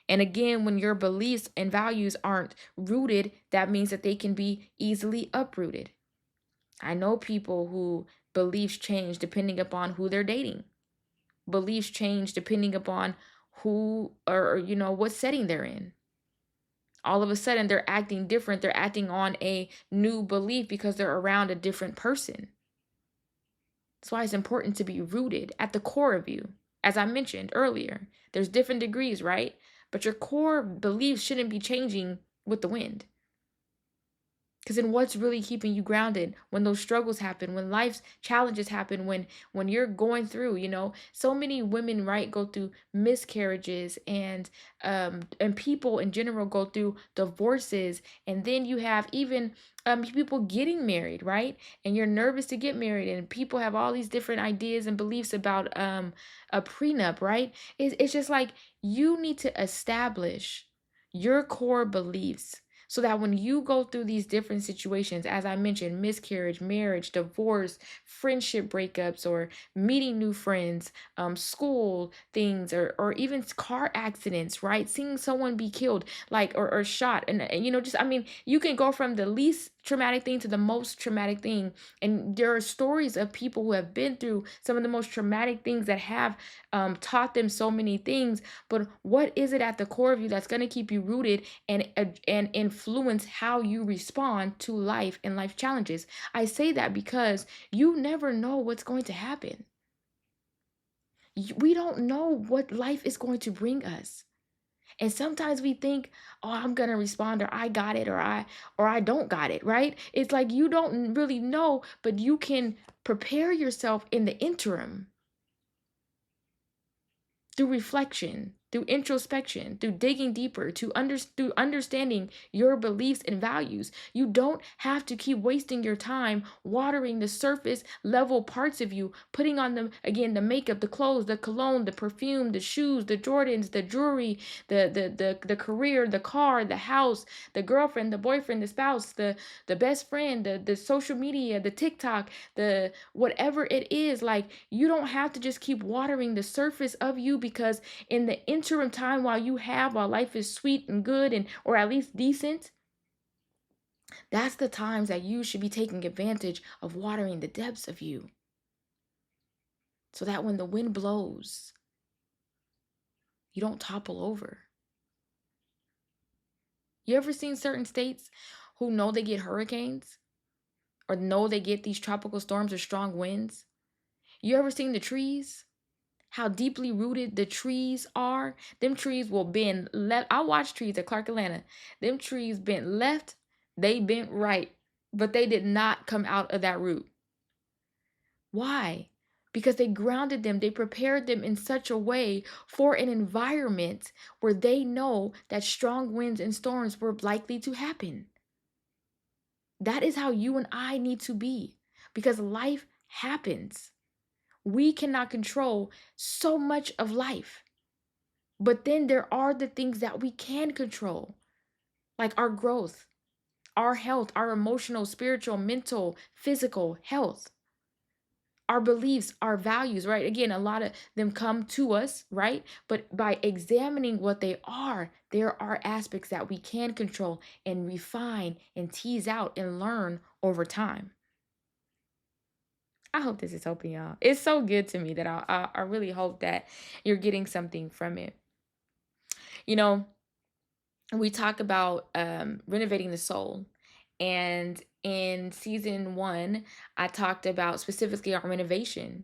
And again, when your beliefs and values aren't rooted, that means that they can be easily uprooted. I know people who beliefs change depending upon who they're dating. Beliefs change depending upon who or what setting they're in. All of a sudden they're acting different. They're acting on a new belief because they're around a different person. That's why it's important to be rooted at the core of you. As I mentioned earlier, there's different degrees, right? But your core beliefs shouldn't be changing with the wind. Because then what's really keeping you grounded when those struggles happen, when life's challenges happen, when you're going through, so many women, right, go through miscarriages, and people in general go through divorces, and then you have even people getting married, right? And you're nervous to get married, and people have all these different ideas and beliefs about a prenup, right? It's just like you need to establish your core beliefs so that when you go through these different situations, as I mentioned, miscarriage, marriage, divorce, friendship breakups, or meeting new friends, school things, or even car accidents, right? Seeing someone be killed, like, or shot. And just, I mean, you can go from the least traumatic thing to the most traumatic thing. And there are stories of people who have been through some of the most traumatic things that have taught them so many things. But what is it at the core of you that's going to keep you rooted and influence how you respond to life and life challenges? I say that because you never know what's going to happen. We don't know what life is going to bring us. And sometimes we think, "Oh, I'm going to respond, or I got it, or I don't got it," right? It's like you don't really know, but you can prepare yourself in the interim through reflection, through introspection, through digging deeper, through understanding your beliefs and values. You don't have to keep wasting your time watering the surface level parts of you, putting on them again, the makeup, the clothes, the cologne, the perfume, the shoes, the Jordans, the jewelry, the career, the car, the house, the girlfriend, the boyfriend, the spouse, the best friend, the social media, the TikTok, the whatever it is. Like, you don't have to just keep watering the surface of you, because in the interim time, while life is sweet and good, and or at least decent, that's the times that you should be taking advantage of watering the depths of you, so that when the wind blows, you don't topple over. You ever seen certain states who know they get hurricanes, or know they get these tropical storms or strong winds? You ever seen the trees? How deeply rooted the trees are? Them trees will bend left. I watch trees at Clark Atlanta. Them trees bent left, they bent right, but they did not come out of that root. Why? Because they grounded them, they prepared them in such a way for an environment where they know that strong winds and storms were likely to happen. That is how you and I need to be, because life happens. We cannot control so much of life. But then there are the things that we can control, like our growth, our health, our emotional, spiritual, mental, physical health, our beliefs, our values, right? Again, a lot of them come to us, right? But by examining what they are, there are aspects that we can control and refine and tease out and learn over time. I hope this is helping y'all. It's so good to me that I really hope that you're getting something from it. You know, we talk about renovating the soul. And in season one, I talked about specifically on renovation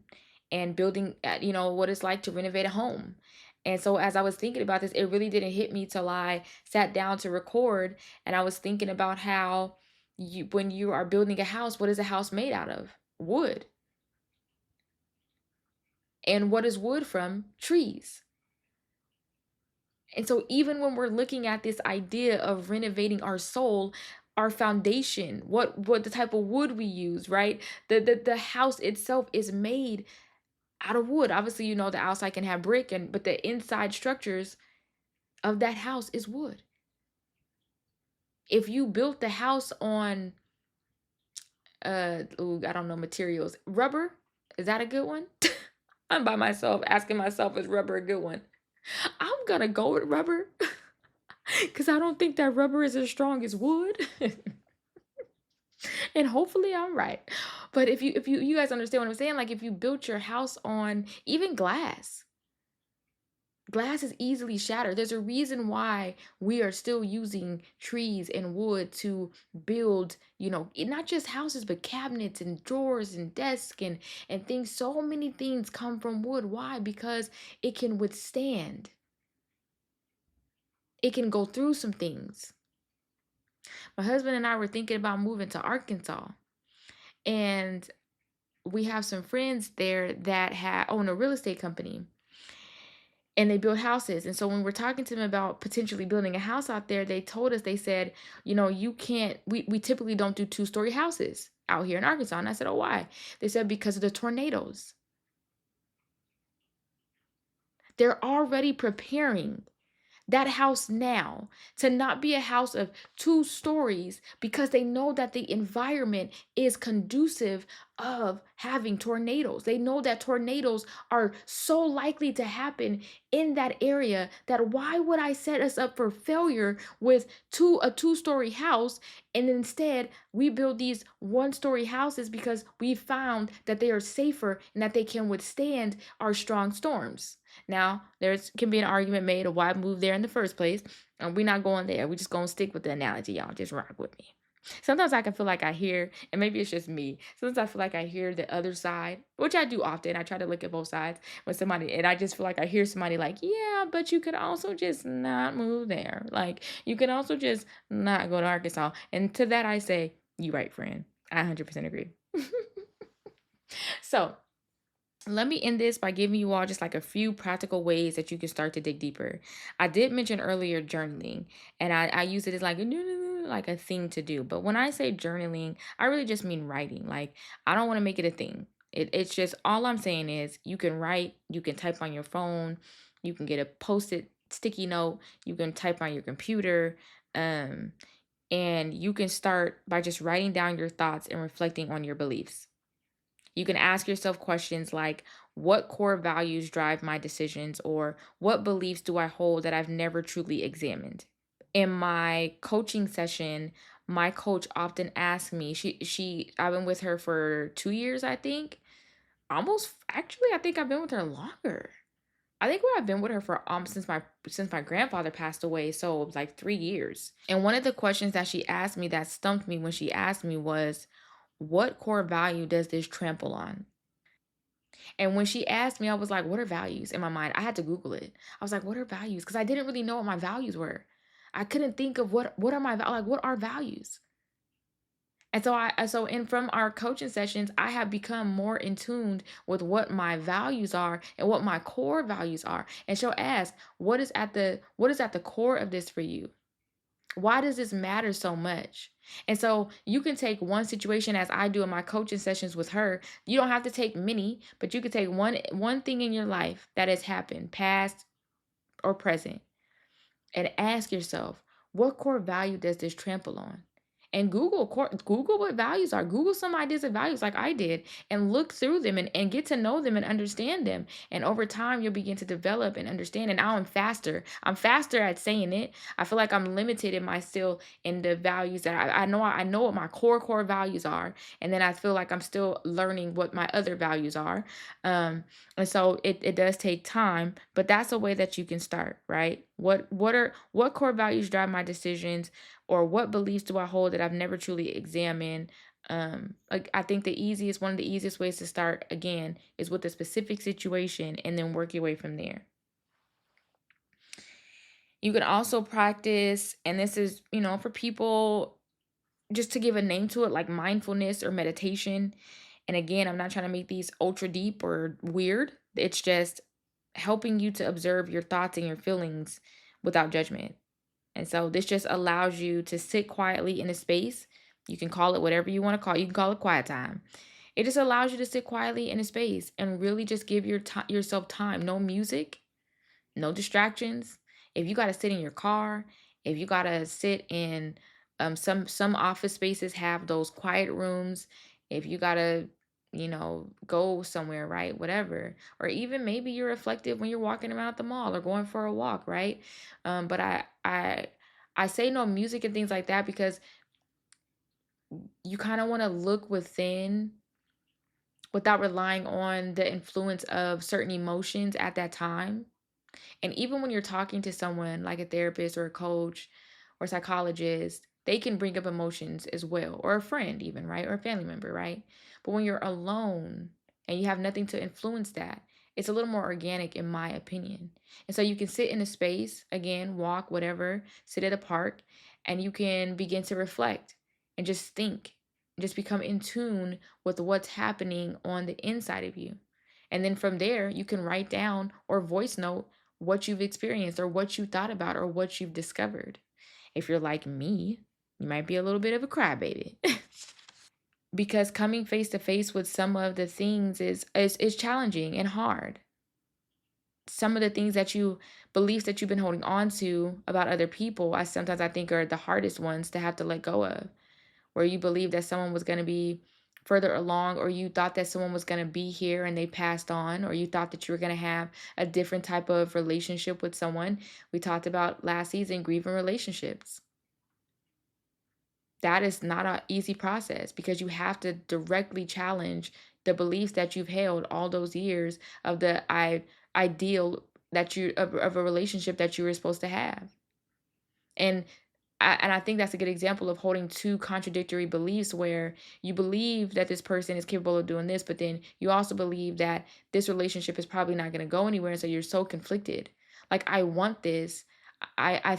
and building, what it's like to renovate a home. And so as I was thinking about this, it really didn't hit me till I sat down to record. And I was thinking about how when you are building a house, what is a house made out of? Wood. And what is wood from? Trees. And so even when we're looking at this idea of renovating our soul, our foundation, what the type of wood we use, right? The house itself is made out of wood. Obviously, the outside can have brick, but the inside structures of that house is wood. If you built the house on I don't know, materials, rubber, is that a good one? I'm by myself asking myself, is rubber a good one? I'm gonna go with rubber. Because I don't think that rubber is as strong as wood. And hopefully I'm right. But if you guys understand what I'm saying, like if you built your house on even glass, glass is easily shattered. There's a reason why we are still using trees and wood to build, not just houses, but cabinets and drawers and desks and things. So many things come from wood. Why? Because it can withstand. It can go through some things. My husband and I were thinking about moving to Arkansas, and we have some friends there that own a real estate company, and they build houses. And so when we're talking to them about potentially building a house out there, they told us, they said, you can't, we typically don't do two-story houses out here in Arkansas. And I said, oh, why? They said, because of the tornadoes. They're already preparing that house now to not be a house of two stories because they know that the environment is conducive of having tornadoes. They know that tornadoes are so likely to happen in that area, that why would I set us up for failure with a two-story house, and instead we build these one-story houses because we found that they are safer and that they can withstand our strong storms. Now, there's can be an argument made of why I moved there in the first place. And we're not going there. We're just going to stick with the analogy, y'all. Just rock with me. Sometimes I can feel like I hear, and maybe it's just me. Sometimes I feel like I hear the other side, which I do often. I try to look at both sides when somebody, and I just feel like I hear somebody like, yeah, but you could also just not move there. Like, you can also just not go to Arkansas. And to that, I say, you right, friend. I 100% agree. So, let me end this by giving you all just like a few practical ways that you can start to dig deeper. I did mention earlier journaling, and I use it as like a thing to do. But when I say journaling, I really just mean writing. Like, I don't want to make it a thing. It's just, all I'm saying is you can write, you can type on your phone, you can get a post-it sticky note, you can type on your computer, um, and you can start by just writing down your thoughts and reflecting on your beliefs. You can ask yourself questions like, what core values drive my decisions, or what beliefs do I hold that I've never truly examined? In my coaching session, my coach often asks me, I've been with her for 2 years, I think. Almost, actually, I think I've been with her longer. I think I've been with her for since my grandfather passed away, so it was like 3 years. And one of the questions that she asked me that stumped me when she asked me was, what core value does this trample on? And when she asked me, I was like, what are values? In my mind, I had to Google it. I was like, what are values? Because I didn't really know what my values were. I couldn't think of what are what are values? And so in from our coaching sessions, I have become more in tuned with what my values are and what my core values are. And she'll ask, what is at the core of this for you? Why does this matter so much? And so you can take one situation, as I do in my coaching sessions with her. You don't have to take many, but you could take one thing in your life that has happened, past or present, and ask yourself, what core value does this trample on? And Google what values are. Google some ideas of values like I did, and look through them, and get to know them and understand them. And over time, you'll begin to develop and understand. And now I'm faster. I'm faster at saying it. I feel like I'm limited in my still in the values that I know what my core values are. And then I feel like I'm still learning what my other values are. And so it does take time, but that's a way that you can start, right? What core values drive my decisions, or what beliefs do I hold that I've never truly examined? Like, I think one of the easiest ways to start again is with a specific situation, and then work your way from there. You can also practice, and this is, for people, just to give a name to it, like mindfulness or meditation. And again, I'm not trying to make these ultra deep or weird. It's just helping you to observe your thoughts and your feelings without judgment. And so this just allows you to sit quietly in a space. You can call it whatever you want to call it. You can call it quiet time. It just allows you to sit quietly in a space and really just give yourself time. No music, no distractions. If you got to sit in your car, if you got to sit in some office spaces have those quiet rooms. If you got to go somewhere, right? Whatever. Or even maybe you're reflective when you're walking around at the mall or going for a walk, right? But I say no music and things like that because you kind of want to look within without relying on the influence of certain emotions at that time. And even when you're talking to someone like a therapist or a coach or psychologist, they can bring up emotions as well, or a friend, even, right? Or a family member, right? But when you're alone and you have nothing to influence that, it's a little more organic, in my opinion. And so you can sit in a space, again, walk, whatever, sit at a park, and you can begin to reflect and just think, just become in tune with what's happening on the inside of you. And then from there, you can write down or voice note what you've experienced or what you thought about or what you've discovered. If you're like me, you might be a little bit of a crybaby. Because coming face to face with some of the things is challenging and hard. Some of the things that you beliefs that you've been holding on to about other people, I think are the hardest ones to have to let go of. Where you believe that someone was going to be further along, or you thought that someone was going to be here and they passed on, or you thought that you were going to have a different type of relationship with someone. We talked about last season grieving relationships. That is not an easy process because you have to directly challenge the beliefs that you've held all those years of the ideal that of a relationship that you were supposed to have. And I think that's a good example of holding two contradictory beliefs where you believe that this person is capable of doing this, but then you also believe that this relationship is probably not going to go anywhere. And so you're so conflicted. Like, I want this. I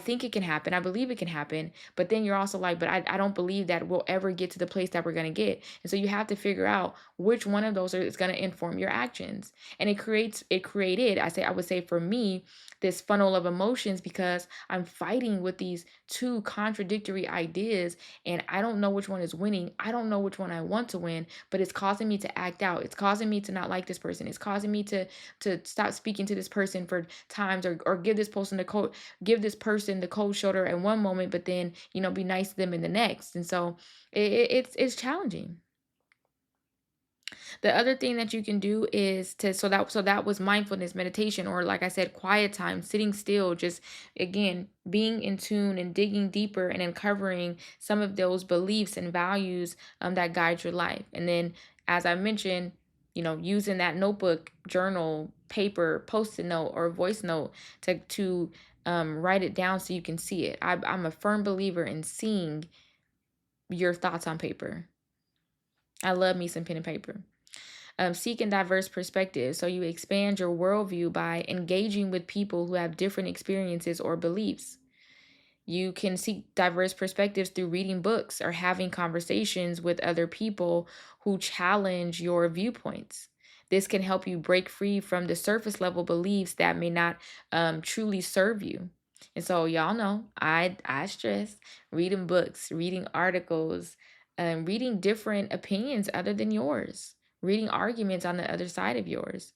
think it can happen. I believe it can happen. But then you're also like, but I don't believe that we'll ever get to the place that we're going to get. And so you have to figure out which one of those is going to inform your actions. And it created, I would say for me, this funnel of emotions because I'm fighting with these two contradictory ideas and I don't know which one is winning. I don't know which one I want to win, but it's causing me to act out. It's causing me to not like this person. It's causing me to stop speaking to this person for times or give this person the cold shoulder at one moment, but then, be nice to them in the next. And so it's challenging. The other thing that you can do is so that was mindfulness meditation, or like I said, quiet time, sitting still, just again being in tune and digging deeper and uncovering some of those beliefs and values that guide your life. And then, as I mentioned, using that notebook, journal, paper, post-it note, or voice note to write it down so you can see it. I'm a firm believer in seeing your thoughts on paper. I love me some pen and paper. Seeking diverse perspectives. So you expand your worldview by engaging with people who have different experiences or beliefs. You can seek diverse perspectives through reading books or having conversations with other people who challenge your viewpoints. This can help you break free from the surface level beliefs that may not truly serve you. And so, y'all know, I stress reading books, reading articles, reading different opinions other than yours, reading arguments on the other side of yours,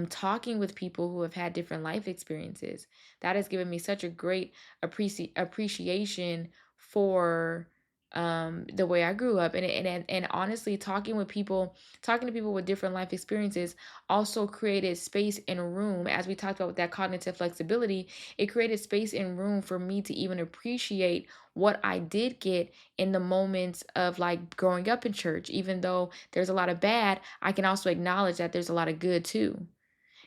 talking with people who have had different life experiences. That has given me such a great appreciation for the way I grew up, and honestly, talking to people with different life experiences also created space and room. As we talked about with that cognitive flexibility, it created space and room for me to even appreciate what I did get in the moments of like growing up in church. Even though there's a lot of bad, I can also acknowledge that there's a lot of good too.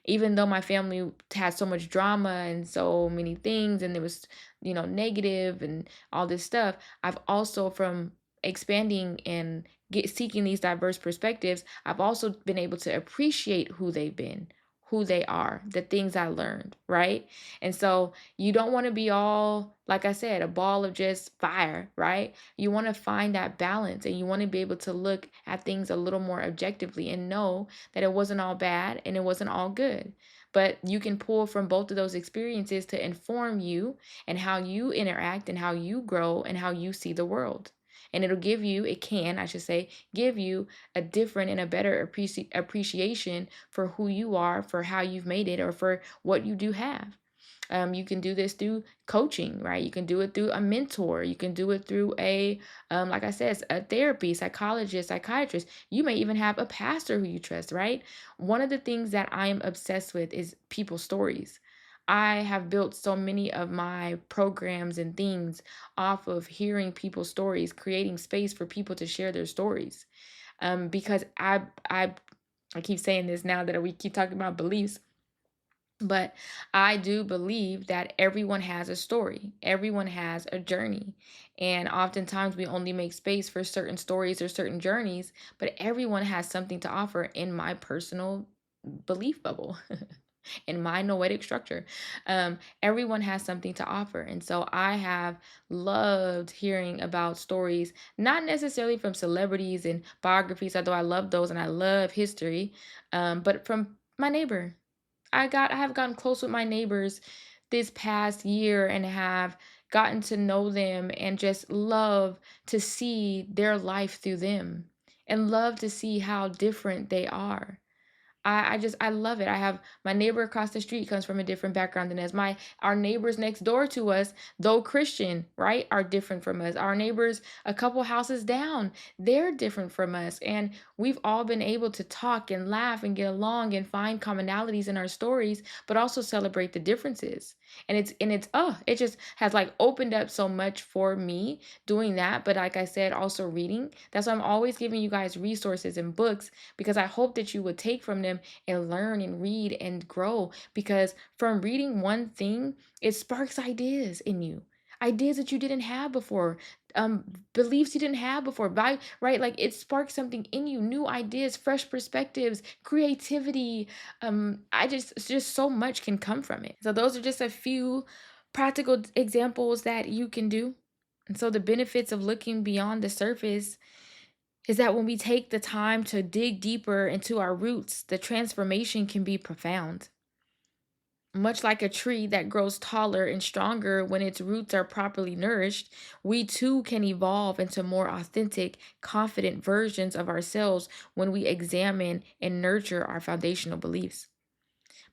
Even though my family had so much drama and so many things, and there was, negative and all this stuff, I've also, from expanding and seeking these diverse perspectives, I've also been able to appreciate who they've been, who they are, the things I learned, right? And so you don't want to be all, like I said, a ball of just fire, right? You want to find that balance, and you want to be able to look at things a little more objectively and know that it wasn't all bad and it wasn't all good. But you can pull from both of those experiences to inform you and how you interact and how you grow and how you see the world. And it can, I should say, give you a different and a better appreciation for who you are, for how you've made it, or for what you do have. You can do this through coaching, right? You can do it through a mentor. You can do it through like I said, a therapy, psychologist, psychiatrist. You may even have a pastor who you trust, right? One of the things that I am obsessed with is people's stories. I have built so many of my programs and things off of hearing people's stories, creating space for people to share their stories. Because I keep saying this now that we keep talking about beliefs. But I do believe that everyone has a story, everyone has a journey. And oftentimes we only make space for certain stories or certain journeys, but everyone has something to offer in my personal belief bubble. in my noetic structure. Everyone has something to offer. And so I have loved hearing about stories, not necessarily from celebrities and biographies, although I love those and I love history, but from my neighbor. I have gotten close with my neighbors this past year and have gotten to know them and just love to see their life through them and love to see how different they are. I love it. I have my neighbor across the street comes from a different background than us. Our neighbors next door to us, though Christian, right, are different from us. Our neighbors a couple houses down, they're different from us. And we've all been able to talk and laugh and get along and find commonalities in our stories, but also celebrate the differences. And it just has like opened up so much for me doing that. But like I said, also reading. That's why I'm always giving you guys resources and books because I hope that you would take from them and learn and read and grow, because from reading one thing, it sparks ideas in you. Ideas that you didn't have before, beliefs you didn't have before, right? Like it sparks something in you, new ideas, fresh perspectives, creativity. Just so much can come from it. So those are just a few practical examples that you can do. And so the benefits of looking beyond the surface is that when we take the time to dig deeper into our roots, the transformation can be profound. Much like a tree that grows taller and stronger when its roots are properly nourished, we too can evolve into more authentic, confident versions of ourselves when we examine and nurture our foundational beliefs.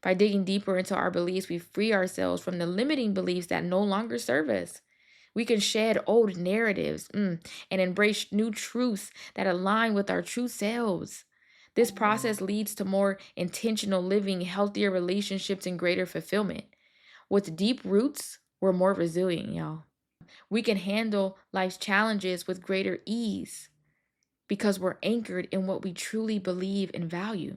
By digging deeper into our beliefs, we free ourselves from the limiting beliefs that no longer serve us. We can shed old narratives and embrace new truths that align with our true selves. This process leads to more intentional living, healthier relationships, and greater fulfillment. With deep roots, we're more resilient, y'all. We can handle life's challenges with greater ease because we're anchored in what we truly believe and value.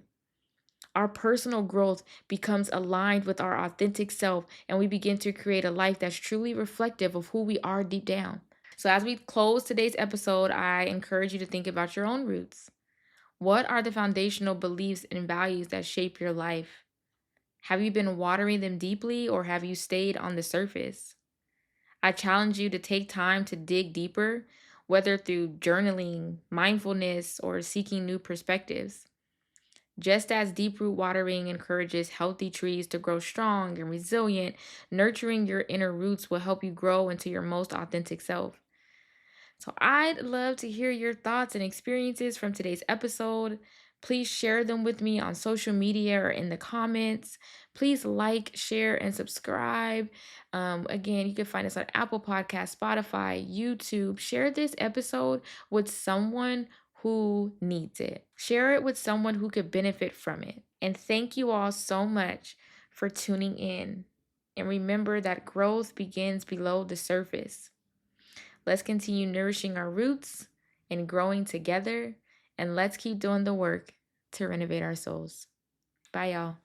Our personal growth becomes aligned with our authentic self, and we begin to create a life that's truly reflective of who we are deep down. So, as we close today's episode, I encourage you to think about your own roots. What are the foundational beliefs and values that shape your life? Have you been watering them deeply, or have you stayed on the surface? I challenge you to take time to dig deeper, whether through journaling, mindfulness, or seeking new perspectives. Just as deep root watering encourages healthy trees to grow strong and resilient, nurturing your inner roots will help you grow into your most authentic self. So I'd love to hear your thoughts and experiences from today's episode. Please share them with me on social media or in the comments. Please like, share, and subscribe. Again, you can find us on Apple Podcasts, Spotify, YouTube. Share this episode with someone who needs it. Share it with someone who could benefit from it. And thank you all so much for tuning in. And remember that growth begins below the surface. Let's continue nourishing our roots and growing together. And let's keep doing the work to renovate our souls. Bye, y'all.